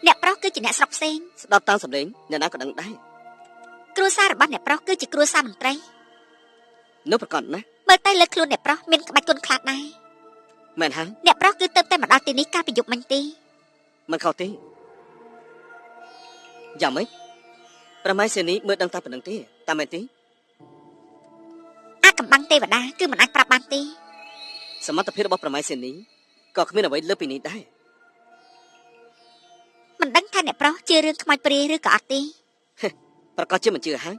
អ្នកប្រុសគឺជាអ្នកស្រុកផ្សេង ស្ដាប់តាមសម្លេងអ្នកណាក៏ដឹងដែរ គ្រួសាររបស់អ្នកប្រុសគឺជាគ្រួសារមន្ត្រី នោះប្រកាសណាស់ មើលទៅលើខ្លួនអ្នកប្រុសមានក្បាច់គុណខ្លាចដែរ មែនហើយ អ្នកប្រុសគឺទៅតែមកដល់ទីនេះកាលពីយប់មិញទេ មិនខុសទេយ៉ាងម៉េចប្រម៉ៃសេនីមើលដឹងតែប៉ុណ្្នឹងទេតាមមែនទេ អាចកំបាំងទេវតាគឺមិនអាចប្រាប់បានទេ សមត្ថភាពរបស់ប្រម៉ៃសេនីក៏គ្មានអ្វីលើសពីនេះដែរ មិនដឹងថាអ្នកប្រុសជឿរឿងខ្មោចព្រាយឬក៏អត់ទេ ប្រកាសជាមិនជឿហើយ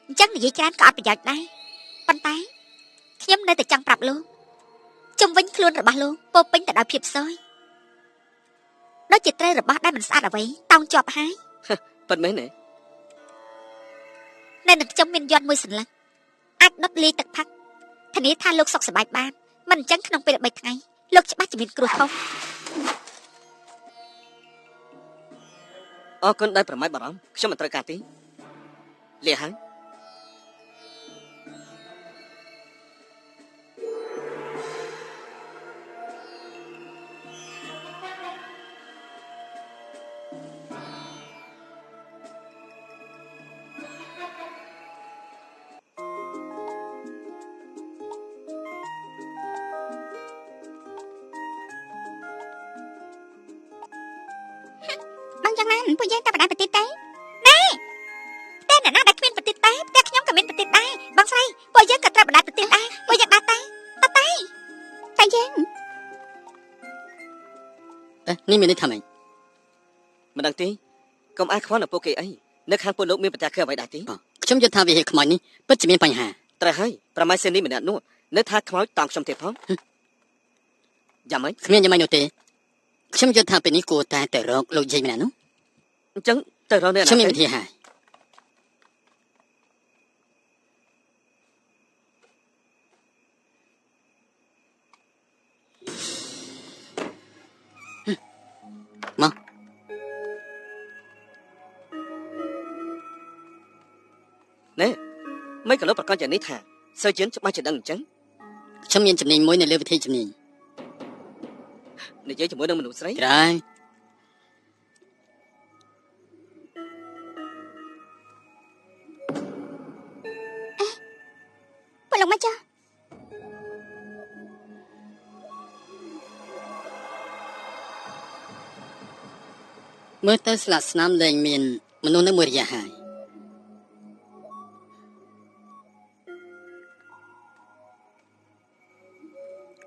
អញ្ចឹងនិយាយច្រើនក៏អត់ប្រយោជន៍ដែរប៉ុន្តែខ្ញុំនៅតែចង់ប្រាប់លោកជំវិញខ្លួនរបស់លោកពោពេញទៅដោយភាពសោយដូចជាត្រីរបស់ដែលមិនស្អាតអ្វីតោងជាប់ហើយ ពិតមែនទេ នៅនឹងខ្ញុំមានយន្តមួយសន្លឹកអាចដុតលាយទឹកផឹកធានាថាលោកសុខសប្បាយបានមិនអញ្ចឹងក្នុងពេល3ថ្ងៃលោកច្បាស់ជាមានគ្រោះធំ អរគុណដែលប្រម៉ៃបារម្ភខ្ញុំមិនត្រូវការទេលាហើយ បងយ៉ាងណាពួកយើងតែបដាប្រទេសទេណែតែអ្នកណាដែលគ្មានប្រទេសទេតែខ្ញុំក៏មានប្រទេសដែរបងស្រីពួកយើងក៏ត្រូវបដាប្រទេសដែរពួកយើងដែរតែយើង នេះមានន័យថាម៉េច មិនដឹងទេកុំអាយខ្វល់នៅពួកគេអីនៅខាងពលលោកមានប្រទះគឺអ្វីដែរទេ ខ្ញុំយល់ថាវិហេខ្មោចនេះពិតជាមានបញ្ហា ត្រូវហើយប្រម៉ៃសេនីម្នាក់នោះនៅថាខ្មោចតាមខ្ញុំទេផងយ៉ាងម៉េច គ្មានយ៉ាងម៉េចនោះទេខ្ញុំយល់ថាពេលនេះគួរតែទៅរកលោកយាយម្នាក់នោះ អញ្ចឹងទៅរកអ្នកណា ខ្ញុំមានវិធីហើយមក ណែមិនក៏លោកប្រកាសយ៉ាងនេះថាសើជឿនច្បាស់ជាដឹងអញ្ចឹង ខ្ញុំមានជំនាញមួយនៅលើវិធីជំនាញ និយាយជាមួយនឹងមនុស្សស្រី ក្រែង ពួកលោកមកចុះ មើលទៅស្លាកស្នាមលែងមានមនុស្សនៅមួយរយៈហើយ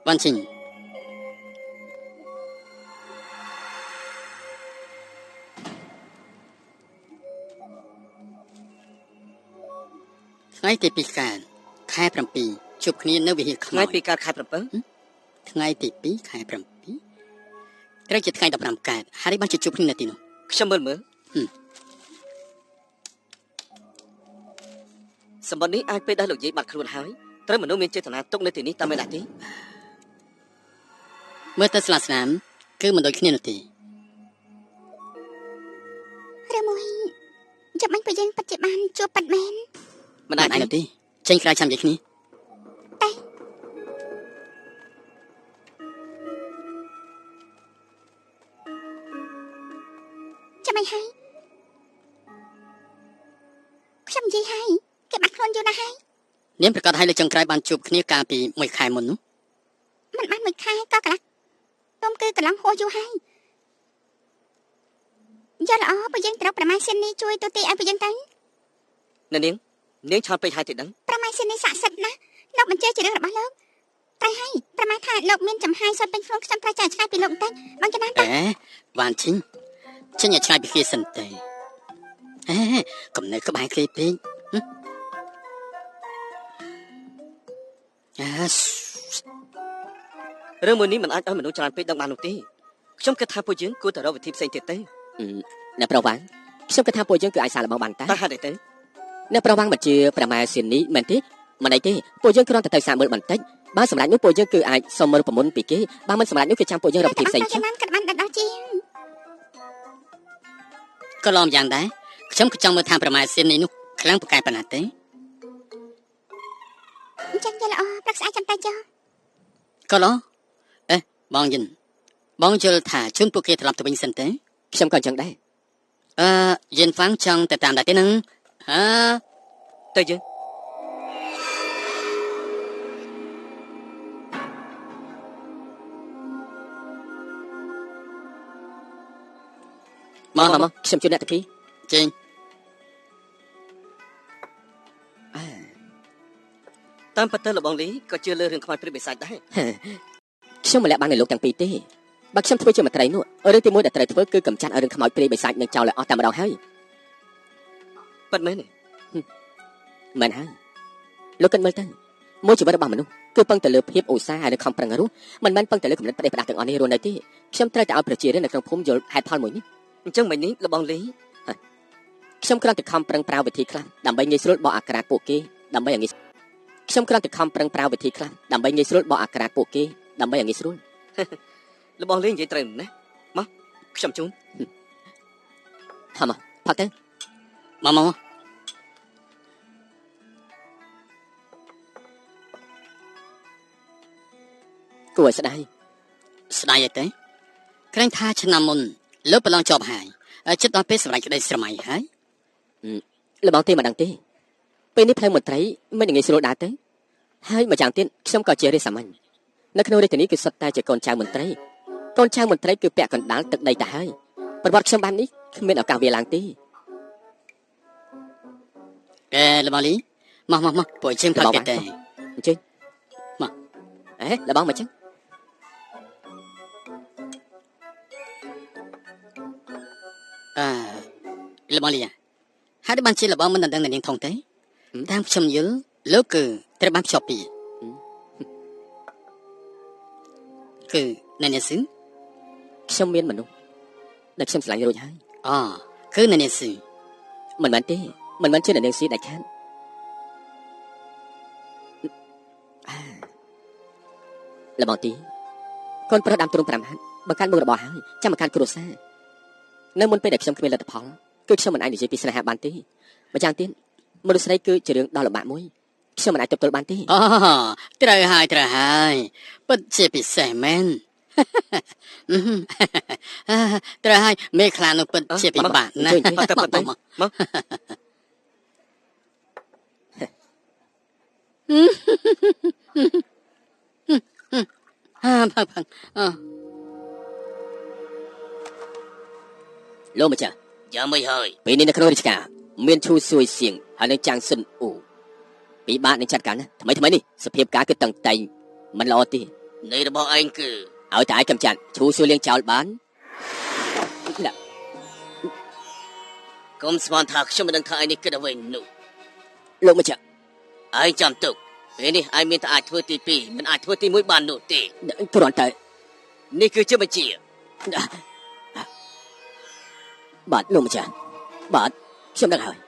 បានជិញថ្ងៃទី2កើតខែ7ជួបគ្នានៅវិហារខ្មោ ថ្ងៃ ច ពីកើតខែ7 ថ្ងៃទី2ខែ7ត្រូវជាថ្ងៃ15កើតហើយបានជួបគ្នានៅទីនោះ ខ្ញុំមើលសម្បត្តិនេះអាចពេលដែលលោកយាយបាត់ខ្លួនហើយត្រូវមនុស្សមានចេតនាទុកនៅទីនេះតាមមិនដែរទេ មើលទៅស្លាកស្នាមគឺមិនដូចគ្នានោះទេ ឬមួយចាំបាញ់ពួកយើងពិតជាបានជួបប៉ាត់មែន មិន បា អាច នឯ ទេ នោះទេចេញក្រៅចាំនិយាយគ្នា ចាំបាញ់ហើយខ្ញុំនិយាយហើយគេបាត់ខ្លួនយូរណាស់ហើយ នាងប្រកាសឲ្យលើចុងក្រោយបានជួបគ្នាកាលពី1ខែមុននោះ មិនបានមួយខែក៏កន្លះទុំគឺកន្លងហួសយូរហើយយកល្អពួកយើងត្រូវប្រមាសិននេះជួយទូទីឲ្យពួកយើងទៅ នៅនាងឆោតពេកហើយទេដឹង ប្រមាសិននេះស័ក្តិសិទ្ធិណាស់លោកបញ្ជាជារឿងរបស់លោកត្រូវហើយប្រមាថាលោកមានចំហាយសុទ្ធពេញខ្លួនខ្ញុំត្រូវចាឆ្ងាយពីលោកបន្តិចបងចំណានតើ បានជិញចេញឲ្យឆ្ងាយពីគេសិនទេកុំនៅក្បែរគេពេកអើ រឿងមួយនេះមិនអាចឲ្យមនុស្សច្រើនពេកដឹងបាននោះទេខ្ញុំគិតថាពួកយើងគួរតែរកវិធីផ្សេងទៀតទេ អ្នកប្រវាំងខ្ញុំគិតថាពួកយើងគឺអាចសាកល្បងបានតា តែហេតុអីទៅ អ្នកប្រវាំងមិនជាប្រមាសៀននេះមែនទេមិនអីទេពួកយើងគ្រាន់តែទៅសាកមើលបន្តិចបើសម្រាប់នោះពួកយើងគឺអាចសុំមើលប្រមុនពីគេបើមិនសម្រាប់នោះគឺចាំពួកយើងរកវិធីផ្សេង ចំ ចុះ ណានក៏បានដល់ជាង ក៏ឡំយ៉ាងដែរខ្ញុំក៏ចង់មើលថាប្រមាសិននេះនោះខ្លាំងប្រកែប៉ុណ្ណាទេ អញ្ចឹងយកល្អប្រឹកស្អាតចាំតែចុះ ក៏ឡបងយិនបងយល់ថាជូនពួកគេត្រឡប់ទៅវិញសិនទេ ខ្ញុំក៏អញ្ចឹងដែរ យិនហ្វាំងចង់ទៅតាមដែរទេនឹង ទៅយើង មកខ្ញុំជួយអ្នកតាគី ចេញ តាមពិតទៅលបងលីក៏ជឿលើរឿងខ្មោចព្រាយបិសាចដែរ ខ្ញុំមិនលាក់បាំងនៅលោកទាំងពីរទេបើខ្ញុំធ្វើជាមន្ត្រីនោះរឿងទី1ដែលត្រូវធ្វើគឺកម្ចាត់ឲ្យរឿងខ្មោចព្រាយបិសាចនឹងចោលឲ្យអស់តែម្ដងហើយ ពិតមែនទេ មែនហើយលោកគិតមើលទៅមួយជីវិតរបស់មនុស្សគឺពឹងទៅលើភាពឧស្សាហ៍ហើយខំប្រឹងរស់មិនមែនពឹងទៅលើគំនិតផ្ដេសផ្ដាស់ទាំងអស់នេះរស់នៅទេខ្ញុំត្រូវតែឲ្យប្រជារាស្ត្រនៅក្នុងភូមិយល់ហេតុផលមួយនេះ អញ្ចឹងមិញនេះលបងលី ខ្ញុំគ្រាន់តែខំប្រឹងប្រើវិធីខ្លះដើម្បីងាយស្រួលបកអាក្រាតពួកគេដើម្បីឲ្យងាយខ្ញុំគ្រាន់តែខំប្រឹងប្រើវិធីខ្លះដើម្បីងាយស្រួលបកអាក្រាតពួកគេដើម្បីឲ្យងាយស្រួល លបងលីនិយាយត្រូវណាស់មកខ្ញុំជូន ហ่าមកផឹកទៅ មក គួរឲ្យស្ដាយ ស្ដាយអីទេក្រែងថាឆ្នាំមុនលើប្រឡងជាប់ហើយចិត្តដល់ពេលសម្រាប់ក្តីស្រមៃហើយ លបងទេមិនដឹងទេពេលនេះផ្លូវមន្ត្រីមិនងាយស្រួលដើរទៅហើយម្យ៉ាងទៀតខ្ញុំក៏ជារាជសាមញ្ញនៅក្នុងរាជធានីគឺសុទ្ធតែជាកូនចៅមន្ត្រីកូនចៅមន្ត្រីគឺពាក់កណ្ដាលទឹកដីទៅហើយប្រវត្តិខ្ញុំបែបនេះគ្មានឱកាសវាឡើងទេ លបងលីមកពួកជើងផ្លាត់គេទេ អញ្ជើញ មក លបងមកចឹង លបងលីហើយបានជាលបងមិនដឹងនាងថងទេតាមខ្ញុំយល់លោកគឺត្រូវបានភ្ជាប់ពីគឺនាងស៊ឺ ខ្ញុំមានមនុស្សដែលខ្ញុំស្រឡាញ់រួចហើយ គឺនាងស៊ឺ មិនមែនទេមិនមែនជាអ្នកនាងស៊ីដាច់ខាតលបងទីកូនប្រុសដាំទ្រូង5ហាត់បង្កើតមុខរបរហើយចាំបង្កើតគ្រួសារនៅមុនពេលដែលខ្ញុំគ្មានលទ្ធផលគឺខ្ញុំមិនអាចនិយាយពីស្នេហាបានទេម្យ៉ាងទៀតមនុស្សស្រីគឺជារឿងដ៏លំបាកមួយខ្ញុំមិនអាចទប់ទល់បានទេ ត្រូវហើយពិតជាពិសេសមែន ត្រូវហើយមេខ្លានោះពិតជាពិបាកណាស់ មកទៅមក ផឹកអឺ លោកម្ចាស់យ៉ាងមិនហើយពេលនេះនៅក្នុងរាជការមានឈូសួយសៀងហើយនឹងចាំងស៊ិនអ៊ូពិបាកនឹងចាត់ការណាថ្មីនេះសភាពការគឺតឹងតែងមិនល្អទេនៃរបស់ឯងគឺឲ្យតែឯងកំចាត់ឈូសួយលៀងចោលបានកុំស្មានថាខ្ញុំមិនដឹងថាឯងនេះគិតអ្វីនោះលោកម្ចាស់ឯងចាំទុកពេលនេះឯងមានតែអាចធ្វើទី2មិនអាចធ្វើទី1បាននោះទេគ្រាន់តែនេះគឺជាបញ្ជាបាទលោកម្ចាស់បាទខ្ញុំដឹងហើយ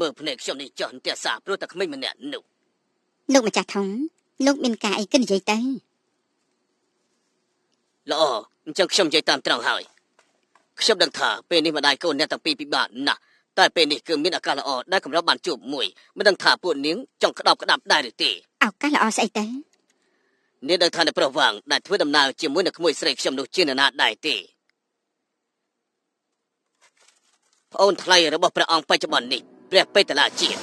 មើលភ្នែកខ្ញុំនេះចោះអន្ទះសាព្រោះតែក្មេងម្នាក់នោះ លោកម្ចាស់ធំលោកមានការអីគិតនិយាយទៅ ល្អអញ្ចឹងខ្ញុំនិយាយតាមត្រង់ហើយខ្ញុំដឹងថាពេលនេះម្ដាយកូនអ្នកទាំងពីរពិបាកណាស់តែពេលនេះគឺមានឱកាសល្អដែលកម្របានជួបមួយមិនដឹងថាពួកនាងចង់ក្តាប់ក្តាប់ដែរឬទេ ឱកាសល្អស្អីទៅ នាងដឹងថានៅប្រុសវាងដែលធ្វើដំណើរជាមួយនឹងក្មួយស្រីខ្ញុំនោះជានរណាដែរទេប្អូនថ្លៃរបស់ព្រះអង្គបច្ចុប្បន្ននេះព្រះបេតឡាជាតិ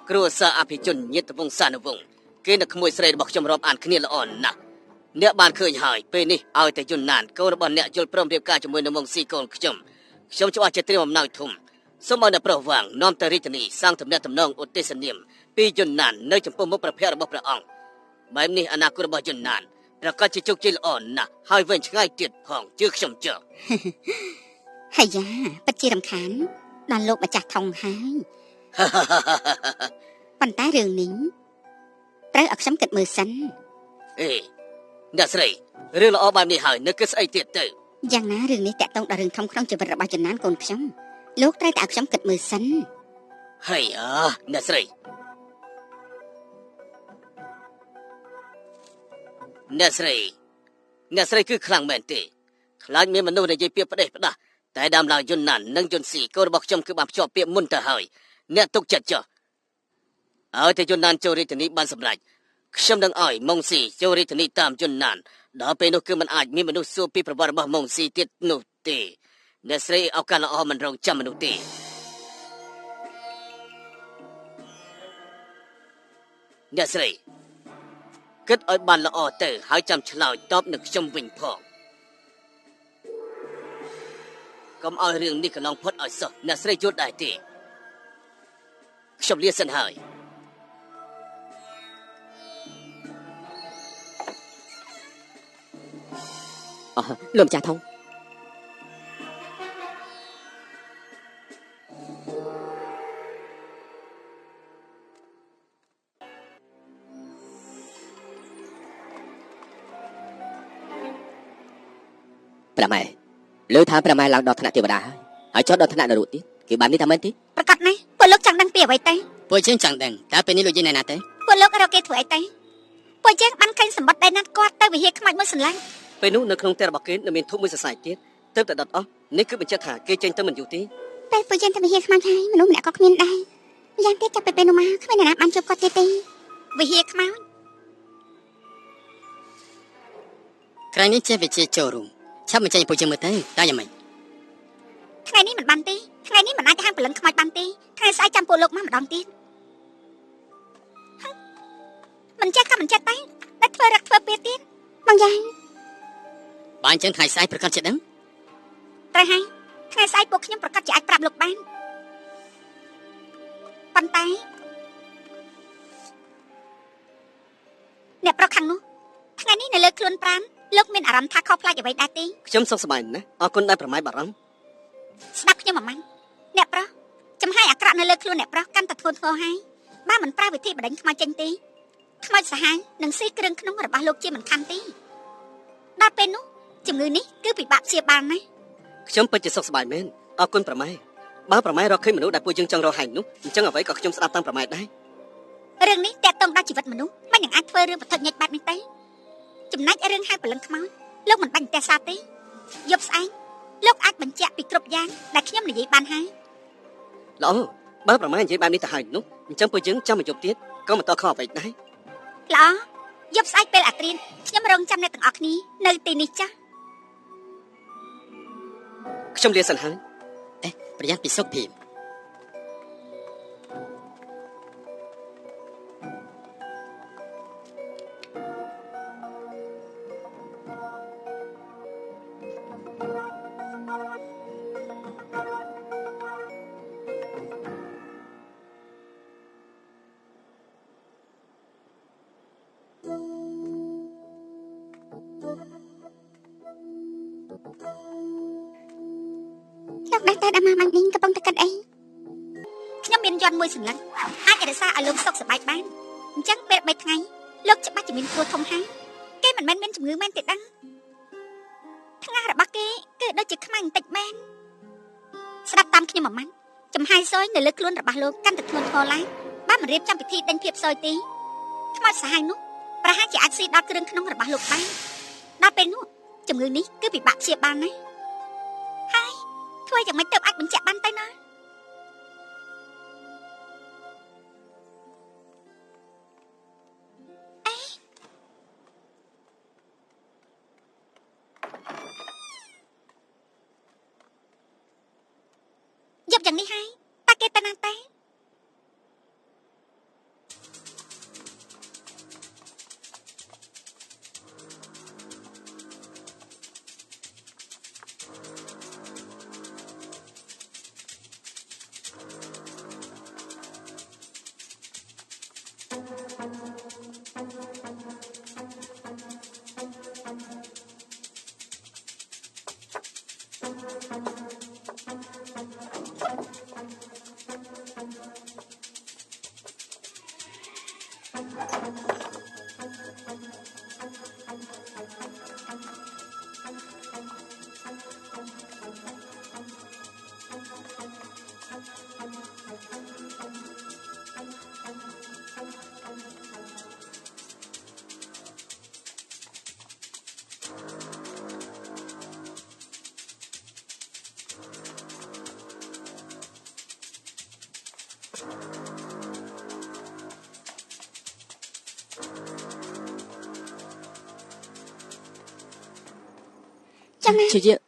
គ្រួសារអភិជនញាតិវង្សានុវង្សគេនៅក្មួយស្រីរបស់ខ្ញុំរាប់អានគ្នាល្អណាស់អ្នកបានឃើញហើយពេលនេះឲ្យតែយន្តណានកូនរបស់អ្នកយល់ព្រមរៀបការជាមួយនឹងវង្ស៊ីកូនខ្ញុំច្បាស់ជាត្រៀមអំណោយធំសូមឲ្យអ្នកប្រុសវាងនាំទៅរាជធានីសាងទំនាក់ទំនងឧទ្ទេសនាមពីយន្តណាននៅចំពោះមុខព្រះភ័ក្ត្ររបស់ព្រះអង្គបែបនេះអនាគតរបស់យន្តណានប្រកាសជាជោគជ័យល្អណាស់ហើយវែងឆ្ងាយទៀតផងជឿខ្ញុំចុះ ហើយយ៉ាពិតជារំខានដល់លោកម្ចាស់ធំហើយប៉ុន្តែរឿងនេះត្រូវឲ្យខ្ញុំគិតមើលសិន អេអ្នកស្រីរឿងល្អបែបនេះហើយនៅគិតស្អីទៀតទៅ យ៉ាងណារឿងនេះតាក់ទងដល់រឿងធំក្នុងជីវិតរបស់ចំណានកូនខ្ញុំលោកត្រូវតែឲ្យខ្ញុំគិតមើលសិន ហើយអ្នកស្រីអ្នកស្រីគឺខ្លាំងមែនទេខ្លាចមានមនុស្សនិយាយពាក្យផ្ដេសផ្ដាស់តែដើមឡើងយន្តណាននិងយន្តស៊ីកូនរបស់ខ្ញុំគឺបានភ្ជាប់ពាក្យមុនទៅហើយអ្នកទុកចិត្តចុះឲ្យតែយន្តណានចូលរាជធានីបានសម្រេចខ្ញុំនឹងឲ្យម៉ុងស៊ីចូលរាជធានីតាមយន្តណានដល់ពេលនោះគឺមិនអាចមានមនុស្សសួរពីប្រវត្តិរបស់ម៉ុងស៊ីទៀតនោះទេអ្នកស្រីឱកាសល្អមិនរងចាំមនុស្សទេអ្នកស្រីគិតឲ្យបានល្អទៅហើយចាំឆ្លើយតបនឹងខ្ញុំវិញផងកុំឲ្យរឿងនេះកន្លងផុតឲ្យសោះអ្នកស្រីយល់ដែរទេខ្ញុំលាសិនហើយ លោកម្ចាស់ធំ ព្រះម៉ែលើថាព្រះម៉ែឡើងដល់ថ្នាក់ទេវតាហើយចុះដល់ថ្នាក់នរកទៀតគឺបែបនេះថាមែនទេ ប្រកាសណាស់ពួកលោកចង់ដឹងពីអ្វីទៅ ពួកយើងចង់ដឹងតើពេលនេះលោកយាយនៅណាទៅ ពួកលោករកគេធ្វើអីទៅពួកយើងបានឃើញសម្បត្តិដៃណាត់គាត់ទៅវិហារខ្មោចមួយសន្លឹង ពេលនោះនៅក្នុងផ្ទះរបស់គេនៅមានធូបមួយសរសៃទៀតទើបតែដុតអស់នេះគឺបញ្ជាក់ថាគេចេញទៅមិនយូរទេ ពេលពួកយើងទៅវិហារខ្មោចហើយមនុស្សម្នាក់ក៏គ្មានដែរយ៉ាងទៀតចាប់ពេលនោះមកគ្មានអ្នកណាបានជួបគាត់ទៀតទេវិហារខ្មោច ក្រែងនេះជាវិជាចូលរួមឆាប់បញ្ចេញពួកយើងមើលទៅតើយ៉ាងម៉េច ថ្ងៃនេះមិនបានទេថ្ងៃនេះមិនអាចហាងព្រលឹងខ្មោចបានទេថ្ងៃស្អែកចាំពួកលោកមកម្ដងទៀតមិនចេះក៏មិនចេះតែតែធ្វើរឹកធ្វើពៀតទៀតបងយាយ បើអញ្ចឹងថ្ងៃស្អែកប្រកាសជាដឹង ត្រូវហើយថ្ងៃស្អែកពួកខ្ញុំប្រកាសជាអាចប្រាប់លោកបានប៉ុន្តែអ្នកប្រុសខាងនោះថ្ងៃនេះនៅលើខ្លួនប្រានលោកមានអារម្មណ៍ថាខុសប្លែកអ្វីដែរទេ ខ្ញុំសុខសប្បាយណាស់អរគុណដែលប្រម៉ែបារម្ភ ស្ដាប់ខ្ញុំមួយម៉ាំងអ្នកប្រុសចំហាយអាក្រក់នៅលើខ្លួនអ្នកប្រុសកាន់តែធ្ងន់ធ្ងរហើយបើមិនប្រើវិធីបដិញខ្មោចចេញទេខ្មោចសាហាវនឹងស៊ីគ្រឿងក្នុងរបស់លោកជាមិនខានទេដល់ពេលនោះជំងឺនេះគឺពិបាកព្យាបាលណាស់ ខ្ញុំពិតជាសុខសប្បាយមែនអរគុណប្រម៉ែបើប្រម៉ែរកឃើញមនុស្សដែលពួកយើងចង់រកហែងនោះអញ្ចឹងអ្វីក៏ខ្ញុំស្ដាប់តាមប្រម៉ែដែរ រឿងនេះតាក់ទងដល់ជីវិតមនុស្សមិននឹងអាចធ្វើរឿងប្រថុយញែកបែបនេះទេចំណែករឿងហៅព្រលឹងខ្មោចលោកមិនបាញ់ផ្ទះសាទេយប់ស្អែកលោកអាចបញ្ជាក់ពីគ្រប់យ៉ាងដែលខ្ញុំនិយាយបានហើយ ល្អបើប្រមាណនិយាយបែបនេះទៅហើយនោះអញ្ចឹងពួកយើងចាំមកយប់ទៀតក៏មិនតខំអ្វីដែរ ល្អយប់ស្អែកពេលអាត្រៀនខ្ញុំរងចាំអ្នកទាំងអស់គ្នានៅទីនេះចាស់ ខ្ញុំលាសិនហើយ ប្រយ័ត្នពីសុខភាព លោកដែរតែអាម៉ាម៉ាញ់នេះកំពុងតែកាត់អីខ្ញុំមានយន្តមួយសន្លឹកអាចរក្សាឲ្យលោកសុខសប្បាយបានអញ្ចឹងពេល3ថ្ងៃលោកច្បាស់ជាមានគ្រោះធំហើយគេមិនមែនមានជំងឺមែនទេដឹងថ្ងាសរបស់គេគឺដូចជាខ្មាំងបន្តិចមែនស្ដាប់តាមខ្ញុំមួយម៉ាត់ចំហាយសយនៅលើខ្លួនរបស់លោកកាន់តែធ្ងន់ធ្ងរឡើងបើមិនរៀបចំពិធីដេញភាពសយទេខ្មោចសាហាវនោះប្រហែលជាអាចស៊ីដល់គ្រឿងក្នុងរបស់លោកបានដល់ពេលនោះជំងឺនេះគឺពិបាកព្យាបាលណាស់ហើយធ្វើយ៉ាងម៉េចទៅអាចបញ្ជាក់បានទៅណាយប់យ៉ាងនេះហើយតើគេទៅណាតែចាំណា ជាយា ត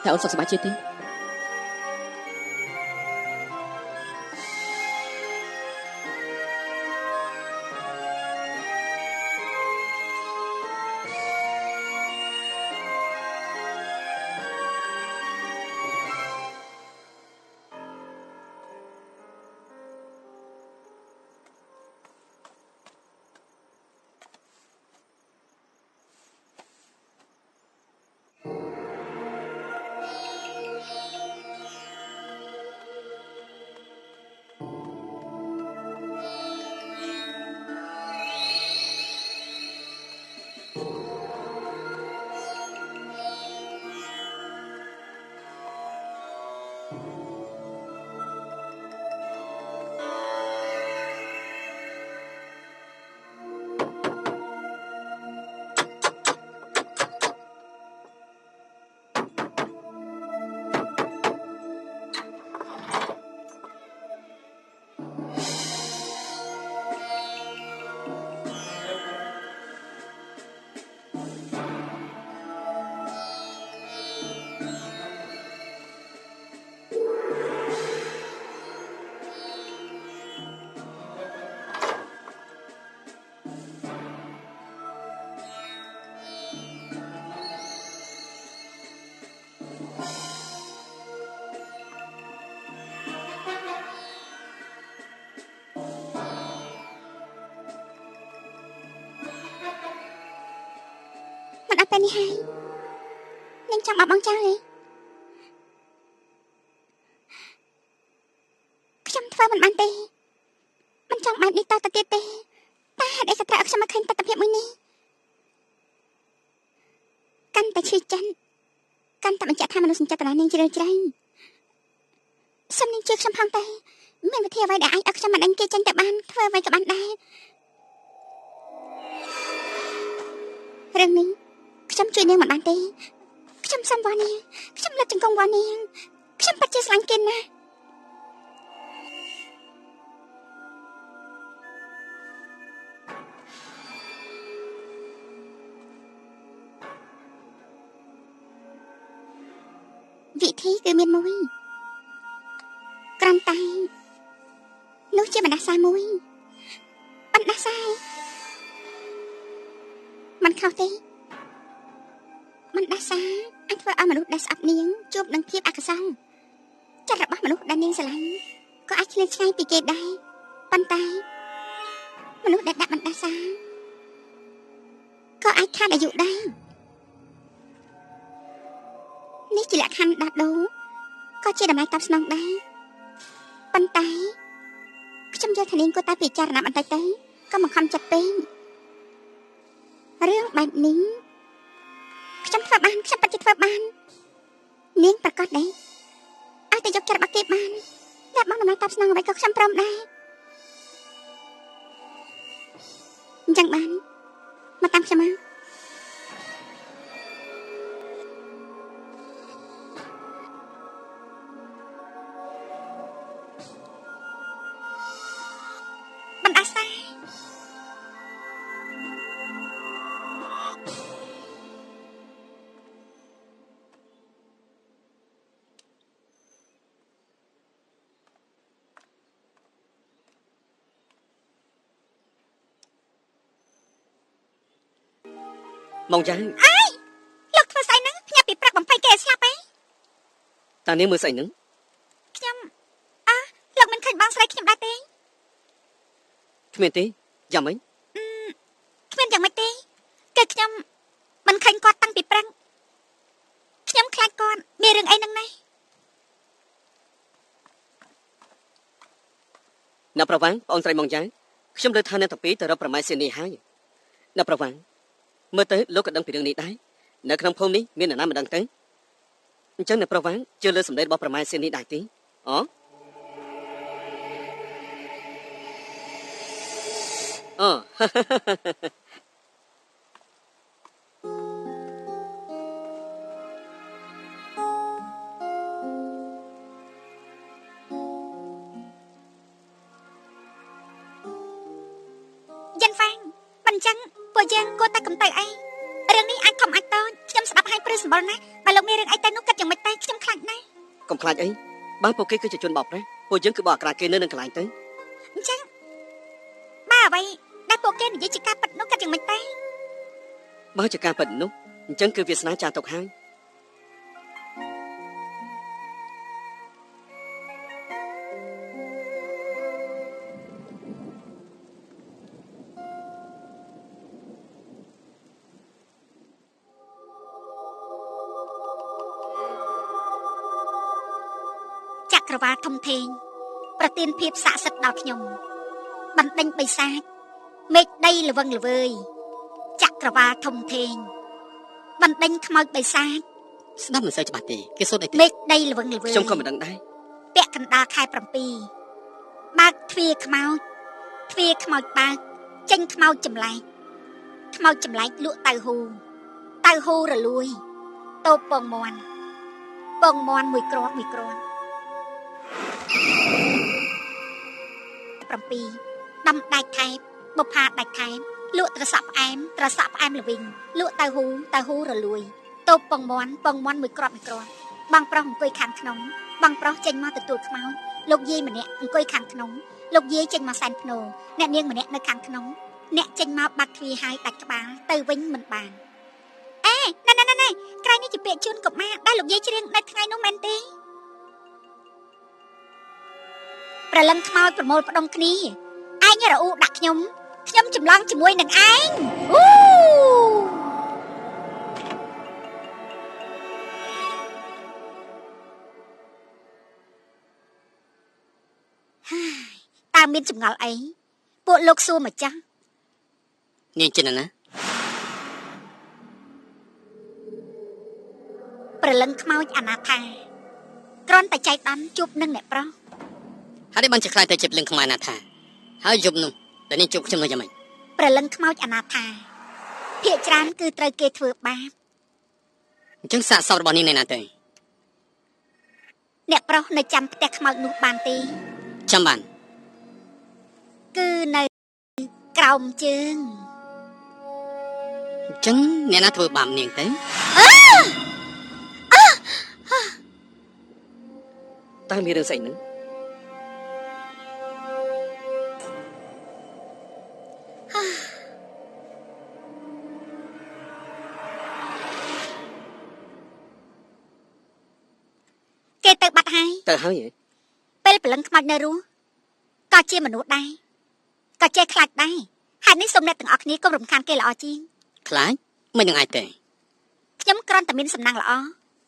ែអូនសុខសប្បាយជាទេ មិនអត់ពេលនេះហើយនាងចង់មកបងចៅទេខ្ញុំធ្វើមិនបានទេមិនចង់បែបនេះតទៅទៀតទេ តែហេតុអីក៏ត្រូវឲ្យខ្ញុំមកឃើញទស្សនភាពមួយនេះកាន់តែឈឺចិនកាន់តែបញ្ជាក់ថាមនុស្សចេតនានាងជ្រាលជ្រៅសំនាងជឿខ្ញុំផងទៅមានវិធីអ្វីដែលអាចឲ្យខ្ញុំមិនដឹងគេចេញទៅបានធ្វើអ្វីក៏បានដែររឿងនេះខ្ញុំជួយនាងមិនបានទេខ្ញុំសំវនាងខ្ញុំលិតចង្គង់វនាងខ្ញុំពិតជាស្រឡាញ់គេណាស់វិធីគឺមានមួយគ្រាន់តែនោះជាបណ្ដាសាមួយបណ្ដាសាមិនខុសទេបណ្ដាសាអាចធ្វើឲ្យមនុស្សដែលស្អប់នាងជួបនឹងភាពអកុសលចិត្តរបស់មនុស្សដែលនាងស្រឡាញ់ក៏អាចឆ្លៀតឆ្ងាយពីគេដែរប៉ុន្តែមនុស្សដែលដាក់បណ្ដាសាក៏អាចខាតអាយុដែរនេះជាលក្ខខណ្ឌដោះដូរក៏ជាតម្លៃតបស្នងដែរប៉ុន្តែខ្ញុំយល់ថានាងគួរតែពិចារណាបន្តិចទៅក៏មិនខំចិត្តពេករឿងបែបនេះខ្ញុំធ្វើបានខ្ញុំពិតជាធ្វើបាននាងប្រកាសដែរឲ្យតែយកចិត្តរបស់គេបានតែបងតម្លៃតបស្នងអ្វីក៏ខ្ញុំព្រមដែរអញ្ចឹងបានមកតាមខ្ញុំមកបណ្ដាសាមកយ៉ាងលោកធ្វើស្អីហ្នឹងខ្ញុំពីព្រឹកបំភ័យគេឲ្យស្លាប់ឯង តានាងមើលស្អីហ្នឹង ខ្ញុំលោកមិនឃើញបងស្រីខ្ញុំដែរទេ គ្មានទេយ៉ាងម៉េច គ្មានយ៉ាងម៉េចទេគឺខ្ញុំមិនឃើញគាត់តាំងពីព្រឹកខ្ញុំខ្លាចគាត់មានរឿងអីហ្នឹងណា អ្នកប្រវាំងបងស្រីមកយ៉ាងខ្ញុំលើថាអ្នកតាពីរទៅរកប្រម៉ែសេនីហើយអ្នកប្រវាំងមើលទៅលោកក៏ដឹងពីរឿងនេះដែរនៅក្នុងភូមិនេះមានអ្នកណាមិនដឹងទេអញ្ចឹងអ្នកប្រវាំងជឿលើសម្ដីរបស់ប្រម៉ែសេនីដែរទេយ៉ាន់ហ្វាងមិនចឹងពួកយើងគួរតែកំទៅអីរឿងនេះអាចធំអាចតូចខ្ញុំស្ដាប់ឲ្យព្រឺសម្បល់ណាស់បើលោកមានរឿងអីទៅនោះគិតយ៉ាងម៉េចតែខ្ញុំខ្លាចណាស់ កុំខ្លាចអីបើពួកគេគឺជាជនបោកប្រាស់ពួកយើងគឺបោកអាក្រាតគេនៅនឹងកន្លែងទៅ អញ្ចឹងបើអ្វីដែលពួកគេនិយាយជាការពិតនោះគិតយ៉ាងម៉េចតែ បើជាការពិតនោះអញ្ចឹងគឺវាសនាចាទុកហើយចក្រវាឡធំធេងប្រទានភាពស័ក្តិសិទ្ធិដល់ខ្ញុំបណ្ដេញបិសាចមេឃដីល្វឹងល្វើយចក្រវាឡធំធេងបណ្ដេញខ្មោចបិសាច ស្ដាប់មិនសូវច្បាស់ទេគេសូត្រអីទេ មេឃដីល្វឹងល្វើយ ខ្ញុំក៏មិនដឹងដែរ ពាក់កណ្ដាលខែ7បើកទ្វារខ្មោចបើកចេញខ្មោចចម្លែកលក់តៅហ៊ូរលួយតូបពងមាន់មួយគ្រាប់ 7ដំដាច់ថែបបុផាដាច់ថែបលក់ត្រសក់ផ្អែមល្វីងលក់តៅហ៊ូរលួយតូបពងមាន់មួយគ្រាប់បងប្រុសអង្គុយខាងក្នុងបងប្រុសចេញមកទទួលខ្មោចលោកយាយម្នាក់អង្គុយខាងក្នុងលោកយាយចេញមកសែនភ្នោអ្នកនាងម្នាក់នៅខាងក្នុងអ្នកចេញមកបាត់ទ្វារហើយដាច់ក្បាលទៅវិញមិនបានអេណែក្រែងនេះជាពាក្យជូនកុមារដែលលោកយាយច្រៀងនៅថ្ងៃនោះមែនទេប្រលឹងខ្មោចប្រមូលផ្ដុំគ្នាឯងរអ៊ូដាក់ខ្ញុំចម្លងជាមួយនឹងឯងអូតើមានចម្ងល់អីពួកលោកសួរម្ចាស់ នាងជាណា ព្រលឹងខ្មោចអនាថាគ្រាន់តែចៃដន្យជួបនឹងអ្នកប្រុស ហើយបានជាខ្លាចតែជាលឹងខ្មែរណាថាហើយយប់នោះតែនាងជួបខ្ញុំនៅយ៉ាងម៉េច ព្រលឹងខ្មោចអនាថាភាកច្រើនគឺត្រូវគេធ្វើបាប អញ្ចឹងសាកសពរបស់នាងនៅណាទៅ អ្នកប្រុសនៅចាំផ្ទះខ្មោចនោះបានទេ ចាំបាន គឺនៅក្រោមជើង អញ្ចឹងអ្នកណាធ្វើបាបនាងទៅ តើមានរឿងស្អីហ្នឹង គេទៅបាត់ហើយ ទៅហើយហ៎ ពេលព្រលឹងខ្មោចនៅរស់ក៏ជាមនុស្សដែរក៏ចេះខ្លាចដែរហេតុនេះសូមអ្នកទាំងអស់គ្នាកុំរំខានគេល្អជាង ខ្លាចមិននឹងអាចទេ ខ្ញុំគ្រាន់តែមានសំណាងល្អ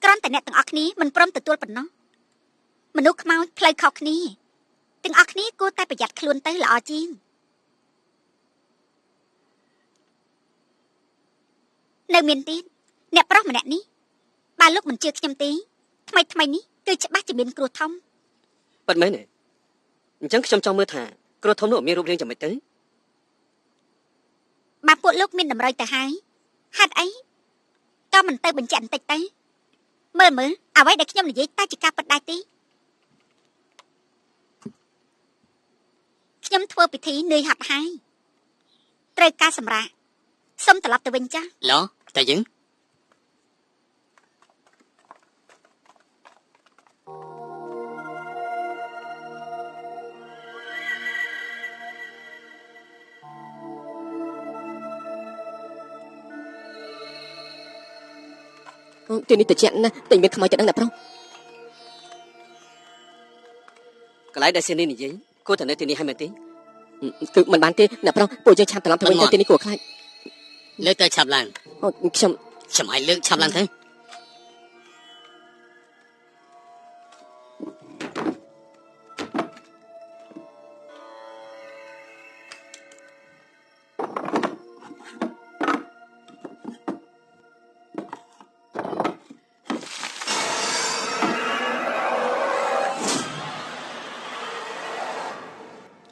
គ្រាន់តែអ្នកទាំងអស់គ្នាមិនព្រមទទួលប៉ុណ្ណោះមនុស្សខ្មោចផ្លូវខុសគ្នាទាំងអស់គ្នាគួរតែប្រយ័ត្នខ្លួនទៅល្អជាងនៅមានទៀតអ្នកប្រុសម្នាក់នេះបើលោកមិនជឿខ្ញុំទេថ្មីនេះគឺច្បាស់ជាមានគ្រោះធំ ប៉ិតមែនទេអញ្ចឹងខ្ញុំចង់មើលថាគ្រោះធំនោះមានរូបរាងយ៉ាងម៉េចទៅ បើពួកលោកមានតម្រុយទៅហើយហេតុអីក៏មិនទៅបញ្ជាក់បន្តិចទៅមើលអ្វីដែលខ្ញុំនិយាយតែជាការពិតដែរទេខ្ញុំធ្វើពិធីនឿយហត់ហើយត្រូវការសម្រាកសូមត្រឡប់ទៅវិញចាស់ ឡោតែយើង ទីនេះតិចណាស់តែមានខ្មោចទៅដឹងអ្នកប្រុសកន្លែងដែលសៀននេះនិយាយគួរតែនៅទីនេះហើយមែនទេគឺមិនបានទេអ្នកប្រុសពួកយើងឆាប់ត្រឡប់ទៅវិញទៅទីនេះគួរខ្លាច លើកទៅឆាប់ឡើង ខ្ញុំ ខ្ញុំឲ្យលើកឆាប់ឡើងទៅ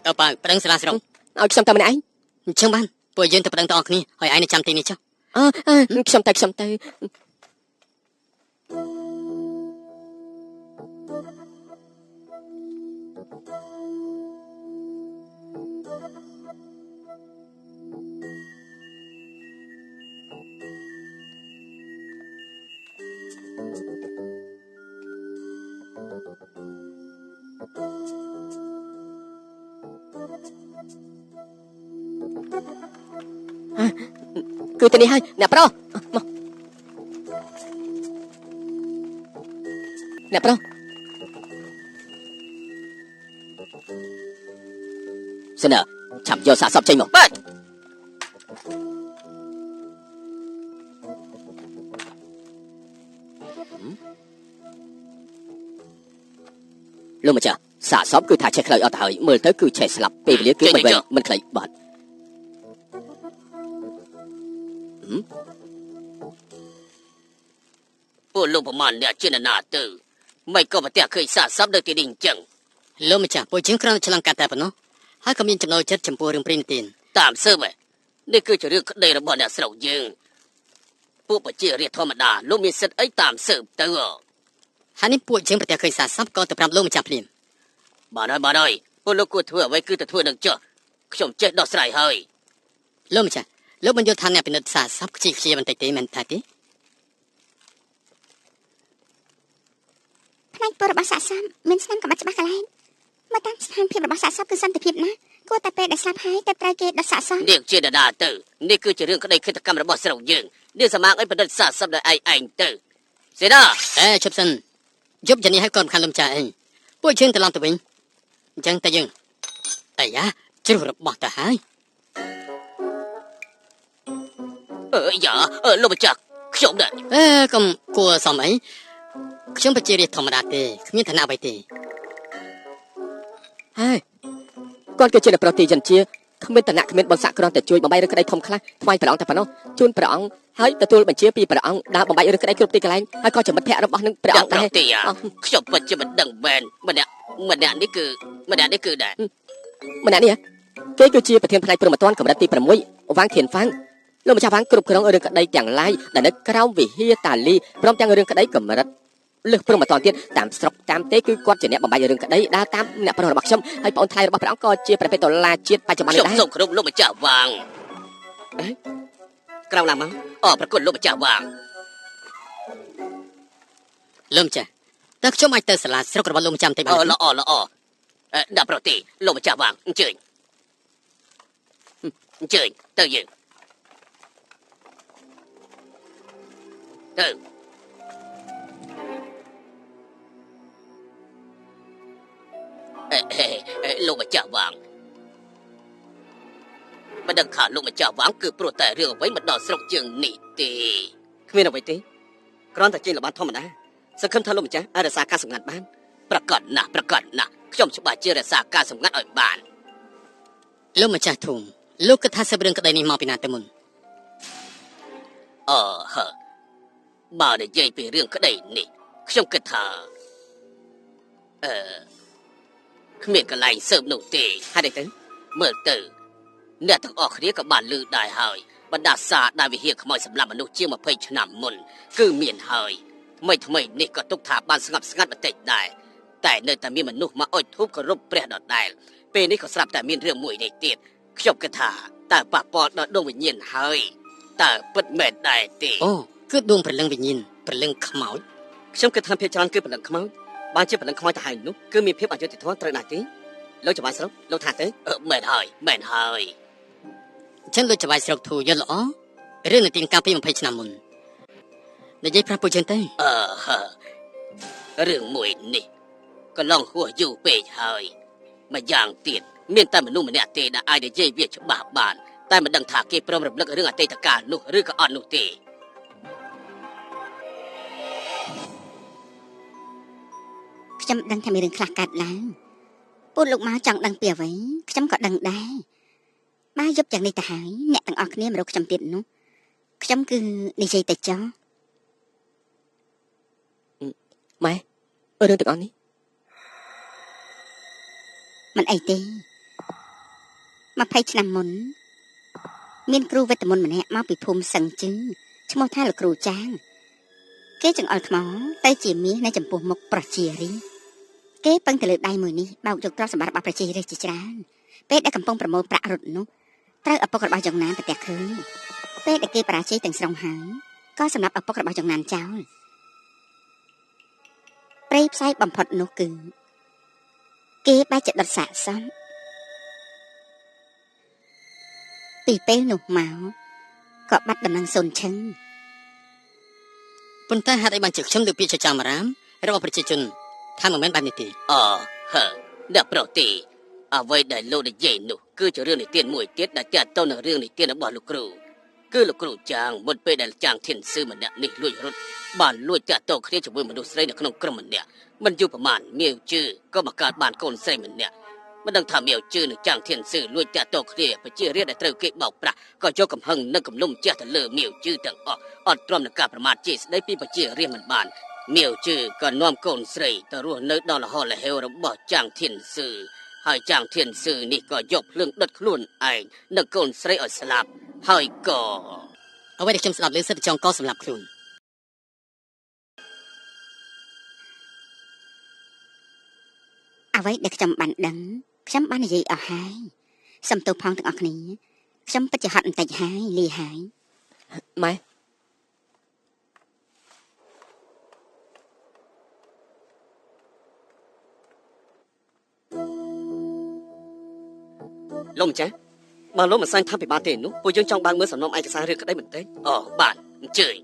ទៅបើប្រឹងសាលាស្រុក ឲ្យខ្ញុំទៅម្នាក់ឯង អញ្ចឹងបានពួកយើងទៅប្រឹងទាំងអស់គ្នាហើយឯងនៅចាំទីនេះចុះ ខ្ញុំទៅ គឺទីនេះហើយអ្នកប្រុសមកអ្នកប្រុសសិនឆាប់យកសាកសពចេញមកបាទលោកម្ចាស់សាកសពគឺថាឆេះខ្លីអត់ទៅហើយមើលទៅគឺឆេះស្លាប់ពេលវេលាគឺមិនខ្លីបាទ ពួកលោកប្រមាណអ្នកជាណាទៅមិនក៏ប្រទះឃើញសាកសពនៅទីនេះអញ្ចឹង លោកម្ចាស់ពួកយើងគ្រាន់តែឆ្លងកាត់តែប៉ុណ្ណោះហើយក៏មានចំណូលចិត្តចំពោះរឿងព្រេងនិទាន តាមសើបនេះគឺជារឿងក្តីរបស់អ្នកស្រុកយើងពួកប្រជារាស្ត្រធម្មតាលោកមានសិទ្ធិអីតាមសើបទៅ ហើយនេះពួកយើងប្រទះឃើញសាកសពក៏ទៅប្រាប់លោកម្ចាស់ភ្លាម បាទហើយពួកលោកគួរធ្វើអ្វីគឺទៅធ្វើនឹងចុះខ្ញុំចេះដោះស្រាយហើយ លោកម្ចាស់លោកមិនយល់ថាអ្នកពិនិត្យសាកសពខ្ជិលខ្ជាបន្តិចទេមែនថាទេ ផ្នែកពលរបស់សាកសពមានស្នាមក្បាច់ច្បាស់កន្លែងមកតាមស្ថានភាពរបស់សាកសពគឺសន្តិភាពណាគួរតែពេលដែលស្លាប់ហើយតែត្រូវគេដុតសាកសព នាងជាណាទៅនេះគឺជារឿងក្តីឃាតកម្មរបស់ស្រុកយើងនាងសមាងឲ្យប្រឌិតសាកសពដោយឯងទៅសេណា ឈប់សិនយប់យ៉ាងនេះហើយក៏មិនខានលោកម្ចាស់អីពួកយើងត្រឡប់ទៅវិញអញ្ចឹងតែយើងអាយ៉ាជ្រុះរបស់ទៅហើយ យ៉ាលោកម្ចាស់ខ្ញុំដែរ កុំគួរសមអីខ្ញុំប្រជារាស្ត្រធម្មតាទេគ្មានឋានៈអ្វីទេ ហើយគាត់គឺជាអ្នកប្រតិយិនជា គ្មានតណៈគ្មានបុណ្យស័ក្តិគ្រាន់តែជួយបំបីឬក្តីធំខ្លះថ្វាយព្រះអង្គតែប៉ុណ្ណោះជូនព្រះអង្គហើយទទួលបញ្ជាពីព្រះអង្គដើរបំបីឬក្តីគ្រប់ទីកន្លែងហើយក៏ជាមិត្តភក្តិរបស់នឹងព្រះអង្គដែរ ខ្ញុំពិតជាមិនដឹងមែនម្នាក់នេះគឺដែរ ម្នាក់នេះគេគឺជាប្រធានផ្នែកព្រមត្តនកម្រិតទី6វាងធានហ្វាំងលោកម្ចាស់វាងគ្រប់គ្រងរឿងក្តីទាំងឡាយដែលនៅក្រោមវិហារតាលីព្រមទាំងរឿងក្តីកម្រិតលើសព្រមត្តនទៀតតាមស្រុកតាមទេគឺគាត់ជាអ្នកបំបីរឿងក្តីដើរតាមអ្នកប្រុសរបស់ខ្ញុំហើយប្អូនថ្លៃរបស់ព្រះអង្គក៏ជាព្រះពេតុលាជាតិបច្ចុប្បន្ននេះដែរ ខ្ញុំសូមគោរពលោកម្ចាស់វាងក្រៅណាមកប្រគុណលោកម្ចាស់វាង លោកម្ចាស់តើខ្ញុំអាចទៅសាលាស្រុករបស់លោកម្ចាស់បន្តិចបានទេ ល្អដាក់ប្រទីលោកម្ចាស់វាងអញ្ជើញទៅយើងទៅលោកម្ចាស់វាងមិនដឹងថាលោកម្ចាស់វាងគឺព្រោះតែរឿងអ្វីមកដល់ស្រុកយើងនេះទេ គ្មានអ្វីទេគ្រាន់តែជាល្បិនធម្មតាសង្ឃឹមថាលោកម្ចាស់អាចរក្សាការសម្ងាត់បាន ប្រកាសណាស់ខ្ញុំច្បាស់ជារក្សាការសម្ងាត់ឲ្យបាន លោកម្ចាស់ធំលោកគិតថាសឹបរឿងក្តីនេះមកពីណាទៅមុន បើនិយាយពីរឿងក្តីនេះខ្ញុំគិតថាគ្មានកន្លែងស៊ើបនោះទេ ហេតុអីទៅ មើលទៅអ្នកទាំងអស់គ្នាក៏បានឮដែរហើយបណ្ដាសារដែលវិហារខ្មោចសម្លាប់មនុស្សជាង20ឆ្នាំមុនគឺមានហើយថ្មីនេះក៏ទុកថាបានស្ងប់ស្ងាត់បន្តិចដែរតែនៅតែមានមនុស្សមកអុជធូបគោរពព្រះដដែលពេលនេះក៏ស្រាប់តែមានរឿងមួយនេះទៀតខ្ញុំគិតថាតើប៉ះពាល់ដល់ដួងវិញ្ញាណហើយតើពិតមែនដែរទេ អូគឺដួងព្រលឹងវិញ្ញាណព្រលឹងខ្មោច ខ្ញុំគិតថាភាគច្រើនគឺបណ្ដឹងខ្មោចបើជាបណ្ដឹងខ្មោចទៅហើយនោះគឺមានភាពអយុត្តិធម៌ត្រូវណាស់ទេលោកច្បាស់ស្រុកលោកថាទៅ មែនហើយ អញ្ចឹងលោកច្បាយស្រុកធូយល់ល្អរឿងនៅទីកាលពី20ឆ្នាំមុននិយាយប្រាប់ពួកយើងទៅ រឿងមួយនេះកន្លងហួសយូរពេកហើយម្យ៉ាងទៀតមានតែមនុស្សម្នាក់ទេដែលអាចនិយាយវាច្បាស់បានតែមិនដឹងថាគេព្រមរំលឹករឿងអតីតកាលនោះឬក៏អត់នោះទេ ខ្ញុំដឹងថាមានរឿងខ្លះកើតឡើងពូលោកមកចង់ដឹងពីអ្វីខ្ញុំក៏ដឹងដែរបើយប់យ៉ាងនេះទៅហើយអ្នកទាំងអស់គ្នាមករកខ្ញុំទៀតនោះខ្ញុំគឺនិយាយទៅចោះ ម៉ែរឿងទាំងអស់នេះ មិនអីទេ20ឆ្នាំមុនមានគ្រូវិទ្យាមន្តម្នាក់មកពីភូមិសឹងជឺឈ្មោះថាលោកគ្រូចាងគេចង្អុលថ្មទៅជាមាសនៅចំពោះមុខប្រជារាស្ត្រគេពឹងទៅលើដៃមួយនេះបោកយកទ្រព្យសម្បត្តិរបស់ប្រជារាស្ត្រជាច្រើនពេលដែលកំពុងប្រមូលប្រាក់រត់នោះត្រូវឪពុករបស់យ៉ងណានប្រទះឃើញពេលដែលគេបរាជ័យទាំងស្រុងហើយក៏សម្លាប់ឪពុករបស់យ៉ងណានចោលព្រៃផ្សាយបំផុតនោះគឺគេបែរជាដុតសាកសមពីពេលនោះមកក៏បាត់ដំណឹងសូនឈឹង ប៉ុន្តែហេតុអីបានជាខ្ញុំលើកពាក្យចចាមអារាមរបស់ប្រជាជនថាមិនមែនបែបនេះទេ អ្នកប្រទីអ្វីដែលលោកនិយាយនោះគឺជារឿងនិទានមួយទៀតដែលទាក់ទងនឹងរឿងនិទានរបស់លោកគ្រូគឺលោកគ្រូចាងមុនពេលដែលចាងធានស៊ឺម្នាក់នេះលួចរត់បានលួចតាក់ទងគ្នាជាមួយមនុស្សស្រីនៅក្នុងក្រុមម្នាក់មិនយូរប្រមាណមាវជឺក៏បង្កើតបានកូនស្រីម្នាក់មិនដឹងថាមាវជឺនិងចាងធានស៊ឺលួចតាក់ទងគ្នាប្រជារាស្ត្រដែលត្រូវគេបោកប្រាស់ក៏យកកំហឹងនិងកំលុំជះទៅលើមាវជឺទាំងអស់អត់ទ្រាំនឹងការប្រមាថជាស្ដីពីប្រជារាស្ត្រមិនបានមាវជឺក៏នាំកូនស្រីទៅរស់នៅដល់លហលហេវរបស់ចាងធានស៊ឺហើយចាងធានស៊ឺនេះក៏យកភ្លើងដុតខ្លួនឯងនិងកូនស្រីឲ្យស្លាប់ហើយក៏ អ្វីដែលខ្ញុំស្ដាប់លើសិទ្ធិចងកសម្រាប់ខ្លួន អ្វីដែលខ្ញុំបានដឹងខ្ញុំបាននិយាយអស់ហើយសំទោសផងទាំងអស់គ្នាខ្ញុំពិតជាហត់បន្តិចហើយលាហើយ ម៉ែ លោកម្ចាស់បើលោកមិនសាញ់ថាពិបាកទេនោះពួកយើងចង់បើកមើលសំណុំឯកសាររឿងក្តីបន្តិច បានអញ្ជើញ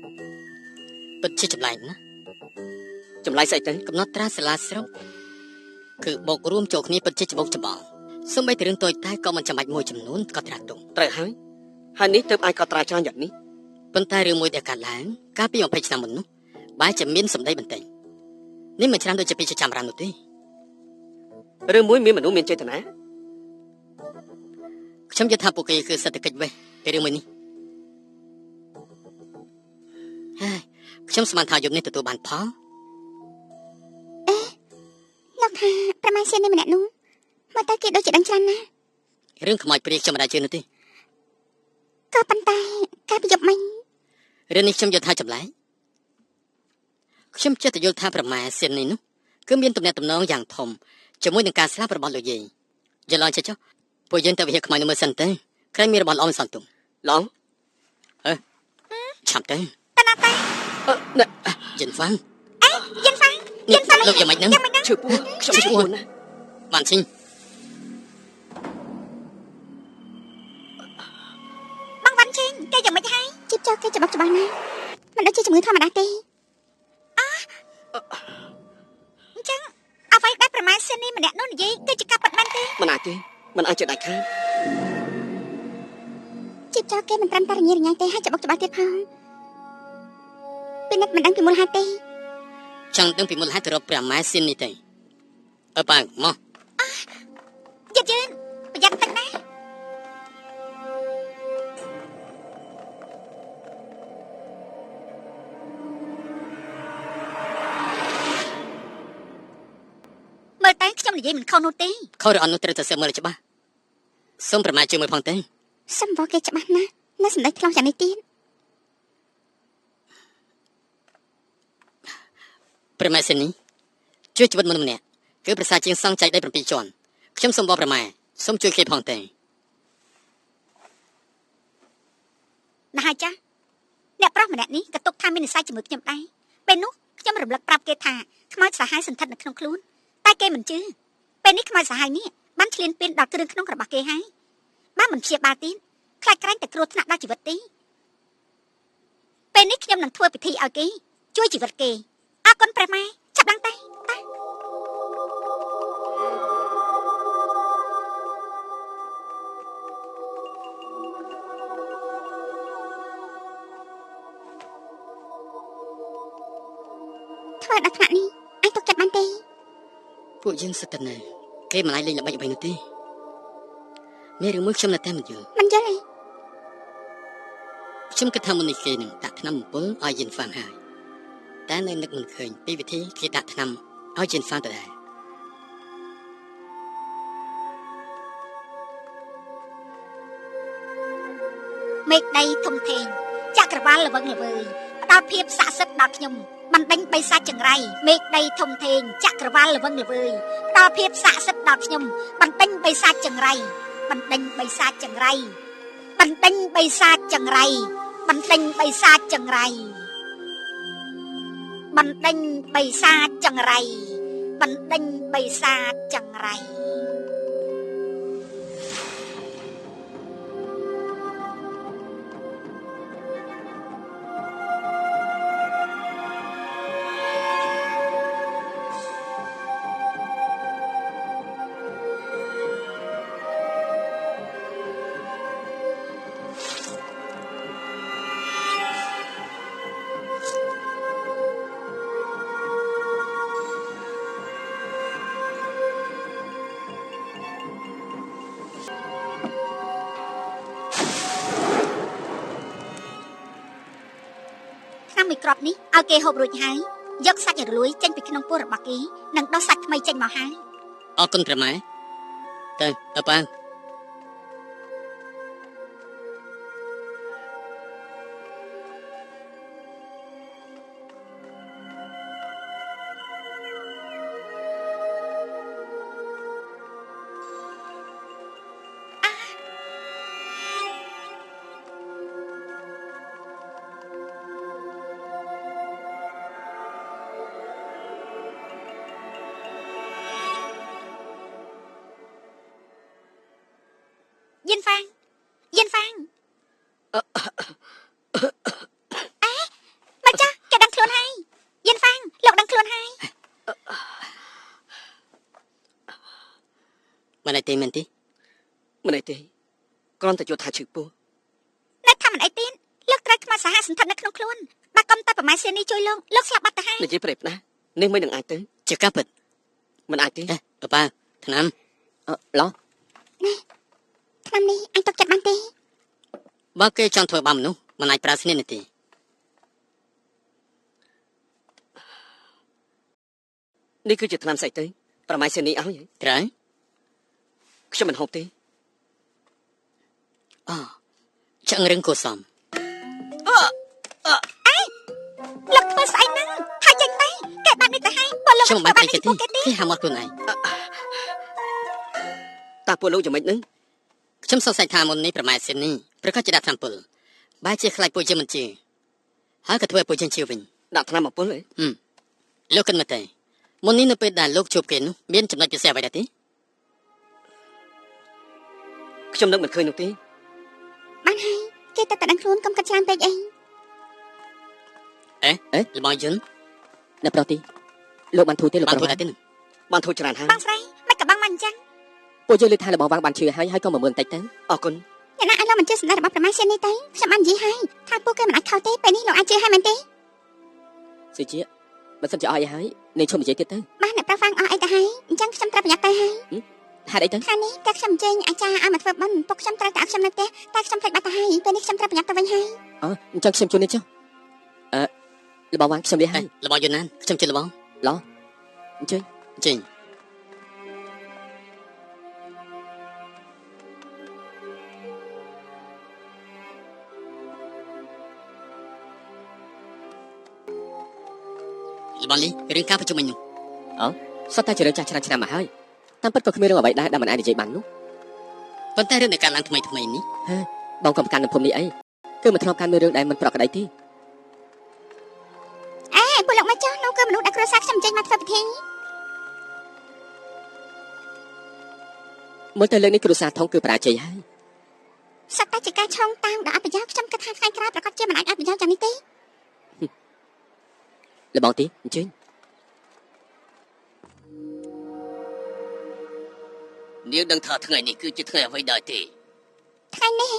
Thank you. ជាចម្លែកណា ចម្លើយស្អីទៅ កំណត់ត្រាសាលាស្រុកគឺបូករួមចូលគ្នាពិតជាច្បុកច្បងសូម្បីតែរឿងតូចតែក៏មិនចាំបាច់មួយចំនួនក៏ត្រាទុំ ត្រូវហើយនេះទើបអាចកត់ត្រាច្រើនយ៉ាងនេះ ប៉ុន្តែរឿងមួយដែលកើតឡើងកាលពី20ឆ្នាំមុននោះបែរជាមានសម្ដីបន្តិចនេះមិនច្រើនដូចជាពីចាំរ៉ាំនោះទេ រឿងមួយមានមនុស្សមានចេតនា ខ្ញុំយល់ថាពួកគេគឺសេដ្ឋកិច្ចវេះពីរឿងមួយនេះហើយខ្ញុំស្មានថាយប់នេះទទួលបានផល លោកថាប្រមាណសៀននេះម្នាក់នោះមកតែគេដូចជាដឹងច្រើនណាស់ រឿងខ្មោចព្រាយខ្ញុំមិនអាចជឿនោះទេ ក៏ប៉ុន្តែកាលពីយប់មិញ រឿងនេះខ្ញុំយល់ថាចម្លែកខ្ញុំចិត្តយល់ថាប្រមាសៀននេះនោះគឺមានទំនាក់ទំនងយ៉ាងធំជាមួយនឹងការស្លាប់របស់លោកយាយយល់អត់ចេះចុះពួកយើងទៅវិហារខ្មោចនោះមើលសិនទៅក្រែងមានរបស់ល្អមិនសល់ទុំ ឡង ឆាប់ទៅ តាណាតា យិនហ្វាំង យិនហ្វាំង លោកយ៉ាងម៉េចហ្នឹង ឈឺពោះខ្ញុំឈឺពោះណា បានឈិញ បងវ៉ាន់ជេងគេយ៉ាងម៉េចហើយជីបចោលគេច្បាស់ច្បាស់ណាស់មិនដូចជាជំងឺធម្មតាទេអញ្ចឹងអ្វីដែលប្រមាណសៀននេះម្នាក់នោះនិយាយគឺជាការប៉ັດមែនទេ មិនអាចទេមិនអាចចិត្តដាច់ខាត ជីបចោលគេមិនត្រឹមតែរញ៉េរញ៉ៃទេហើយច្បាស់ច្បាស់ទៀតផងពីនិតមិនដឹងពីមូលហេតុទេ ចង់ដឹងពីមូលហេតុទៅរកព្រះម៉ែសៀននេះទេប៉ាមក យឺតយឺតប្រយ័ត្នទឹកណាមើលតែខ្ញុំនិយាយមិនខុសនោះទេ ខុសឬអត់នោះត្រូវតែសើមើលច្បាស់សូមប្រមាជួយមើលផងទេ សំវគេច្បាស់ណាស់នៅសម្ដេចខ្លងយ៉ាងនេះទៀត ព្រះម៉ែសៀននេះជួយជីវិតមនុស្សម្នាក់គឺប្រសើរជាងសង់ចែកដី7ជាន់ខ្ញុំសូមបបព្រះម៉ែសូមជួយគេផងទេ ណាស់ហើយចាស់អ្នកប្រុសម្នាក់នេះក៏ទុកថាមាននិស្ស័យជាមួយខ្ញុំដែរពេលនោះខ្ញុំរំលឹកប្រាប់គេថាខ្មោចសាហាវសន្ធិដ្ឋនៅក្នុងខ្លួនតែគេមិនជឿពេលនេះខ្មោចសាហាវនេះបានឈ្លានពានដល់គ្រឿងក្នុងរបស់គេហើយបើមិនព្យាបាលទៀតខ្លាចក្រែងតែគ្រោះថ្នាក់ដល់ជីវិតទេពេលនេះខ្ញុំនឹងធ្វើពិធីឲ្យគេជួយជីវិតគេអរគុណព្រះម៉ែចាប់ឡើងតែធ្វើដល់ថ្នាក់នេះអាចទុកចិត្តបានទេ ពួកយើងសិតតែនៅគេមិនអាចលេងល្បិចអ្វីនោះទេមានរឿងមួយខ្ញុំនៅតែមិនយល់ មិនយល់ទេ ខ្ញុំគិតថាមុននេះគេនឹងដាក់ថ្នាំអំពុលឲ្យយិនហ្វាំងហើយតែនៅនឹកមិនឃើញពីវិធីគេដាក់ថ្នាំឲ្យយិនហ្វាំងទៅដែរ មេឃដីធំធេងចក្រវាលល្វឹងល្វើយផ្ដល់ភាពស័ក្តិសិទ្ធិដល់ខ្ញុំបណ្ដេញបិសាចចង្រៃមេឃដីធំធេងចក្រវាលល្វឹងល្វើយផ្ដល់ភាពស័ក្តិសិទ្ធិដល់ខ្ញុំបណ្ដេញបិសាចចង្រៃបណ្ដេញបិសាចចង្រៃបណ្ដេញបិសាចចង្រៃបណ្ដេញបិសាចចង្រៃបណ្ដេញបិសាចចង្រៃបណ្ដេញបិសាចចង្រៃ មួយគ្រាប់នេះឲ្យគេហូបរួចហើយយកសាច់រលួយចេញពីក្នុងពោះរបស់គេនិងដោះសាច់ថ្មីចេញមកហើយ អរគុណព្រះម៉ែទៅប៉ា មិនអីទេមែនទេ មិនអីទេគ្រាន់តែយល់ថាឈឺពោះ នៅថាមិនអីទៀតលោកត្រូវខ្មៅសហសន្ធិដ្ឋនៅក្នុងខ្លួនបើកុំតែប្រមាថសេនីជួយលោកស្លាប់បាត់ទៅហើយ និយាយប្រេបណានេះមិននឹងអាចទៅ ជាការពិត មិនអាចទេ ប៉ាថ្នាំ ឡោះ ឆ្នាំនេះអញទុកចិត្តបានទេ បើគេចង់ធ្វើបាបមនុស្សមិនអាចប្រើស្នេហ៍នេះទេ នេះគឺជាថ្នាំស្អីទៅប្រម៉ៃសេនីឲ្យ ត្រូវ ខ្ញុំមិនហូបទេ ឆ្អឹងរឹងគួសម លោកធ្វើស្អីហ្នឹងថាចេញទៅគេបាននេះទៅហើយបើលោក ខ្ញុំមិនបាច់គេទេគេហាមអត់ខ្លួនឯង តើពួកលោកយ៉ាងម៉េចនឹង ខ្ញុំសង្ស័យថាមុននេះប្រម៉ែសិននេះប្រកាសជាដាក់ថ្នាំពុលបែរជាខ្លាចពួកយើងមិនជឿហើយក៏ធ្វើឲ្យពួកយើងជឿវិញ ដាក់ថ្នាំអំពុលហ៎ លោកគិតមើលទៅមុននេះនៅពេលដែលលោកជួបគេនោះមានចំណុចពិសេសអ្វីដែរទេ ខ្ញុំនឹកមិនឃើញនោះទេ បានហើយគេតែដឹងខ្លួនកុំកាត់ច្រើនពេកអី លបងយន្ត អ្នកប្រុសទីលោកបានធូរទេលោក បាន ប្រុស ធ្វើដែរទេនឹង បានធូរច្រើនហើយ បងស្រីមិនក៏បងមិនអញ្ចឹង ពួកយើងលើកថារបស់វាងបានឈឺហើយក៏10000តិចទៅ អរគុណ យ៉ាងណាឲ្យលោកមិនជឿសម្ដីរបស់ប្រមាសេនីទៅខ្ញុំបាននិយាយហើយថាពួកគេមិនអាចខុសទេពេលនេះលោកអាចជឿហើយមែនទេ សុជាបើសិនជាអស់អីហើយនេះឈប់និយាយទៀតទៅ បានអ្នកប្រហ្វាំងអស់អីទៅហើយអញ្ចឹងខ្ញុំត្រូវប្រយ័ត្នទៅហើយ ហេតុអីទៅ ថ្ងៃនេះតែខ្ញុំចេញអាចារ្យឲ្យមកធ្វើបន់ពុកខ្ញុំត្រូវតែឲ្យខ្ញុំនៅផ្ទះតែខ្ញុំភ្លេចបាត់ទៅហើយពេលនេះខ្ញុំត្រូវប្រយ័ត្នទៅវិញហើយ អញ្ចឹងខ្ញុំជួននេះចុះរបស់វាងខ្ញុំលះហើយ លបងយន្តណានខ្ញុំជិះលបង ឡោះអញ្ជើញ ចេញលបងលីរឿងការប្រជុំមិញនោះ សុទ្ធតែជារឿងចាស់ឆ្នាំមកហើយតាមពិតក៏គ្មានរឿងអ្វីដែរដែលមិនអាចនិយាយបាននោះ ប៉ុន្តែរឿងនៃការឡើងថ្មីនេះ បងក៏ប្រកាន់នៅភូមិនេះអីគឺមិនធ្លាប់កាន់មានរឿងដែលមិនប្រក្រតីទេ អេពួកលោកមកចុះនោះគឺមនុស្សដែលគ្រួសារខ្ញុំចេញមកធ្វើពិធី មើលទៅលើកនេះគ្រួសារធំគឺបរាជ័យហើយ សត្វតែជាការឆោងតាមដល់អប្រយោជន៍ខ្ញុំគិតថាថ្ងៃក្រោយប្រកាសជាមិនអាចអប្រយោជន៍យ៉ាងនេះទេ លបងទីអញ្ជើញ នាងដឹងថាថ្ងៃនេះគឺជាថ្ងៃអ្វីដែរទេ ថ្ងៃនេះ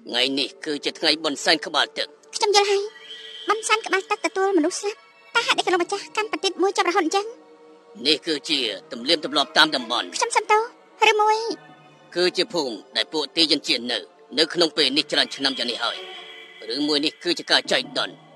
ថ្ងៃនេះគឺជាថ្ងៃបុណ្យសែនក្បាលទឹក ខ្ញុំយល់ហើយបានសានក្បាលទឹកទទួលមនុស្សស្លាប់តែហេតុអីក៏លោកម្ចាស់កាន់ប្រតិទមួយចាប់រហូតអញ្ចឹង នេះគឺជាទំនៀមទម្លាប់តាមតំបន់ ខ្ញុំសុំទោសឬមួយ គឺជាភូមិដែលពួកទាយន្តជាតិនៅក្នុងពេលនេះច្រើនឆ្នាំយ៉ាងនេះហើយឬមួយនេះគឺជាការចែកដន្យ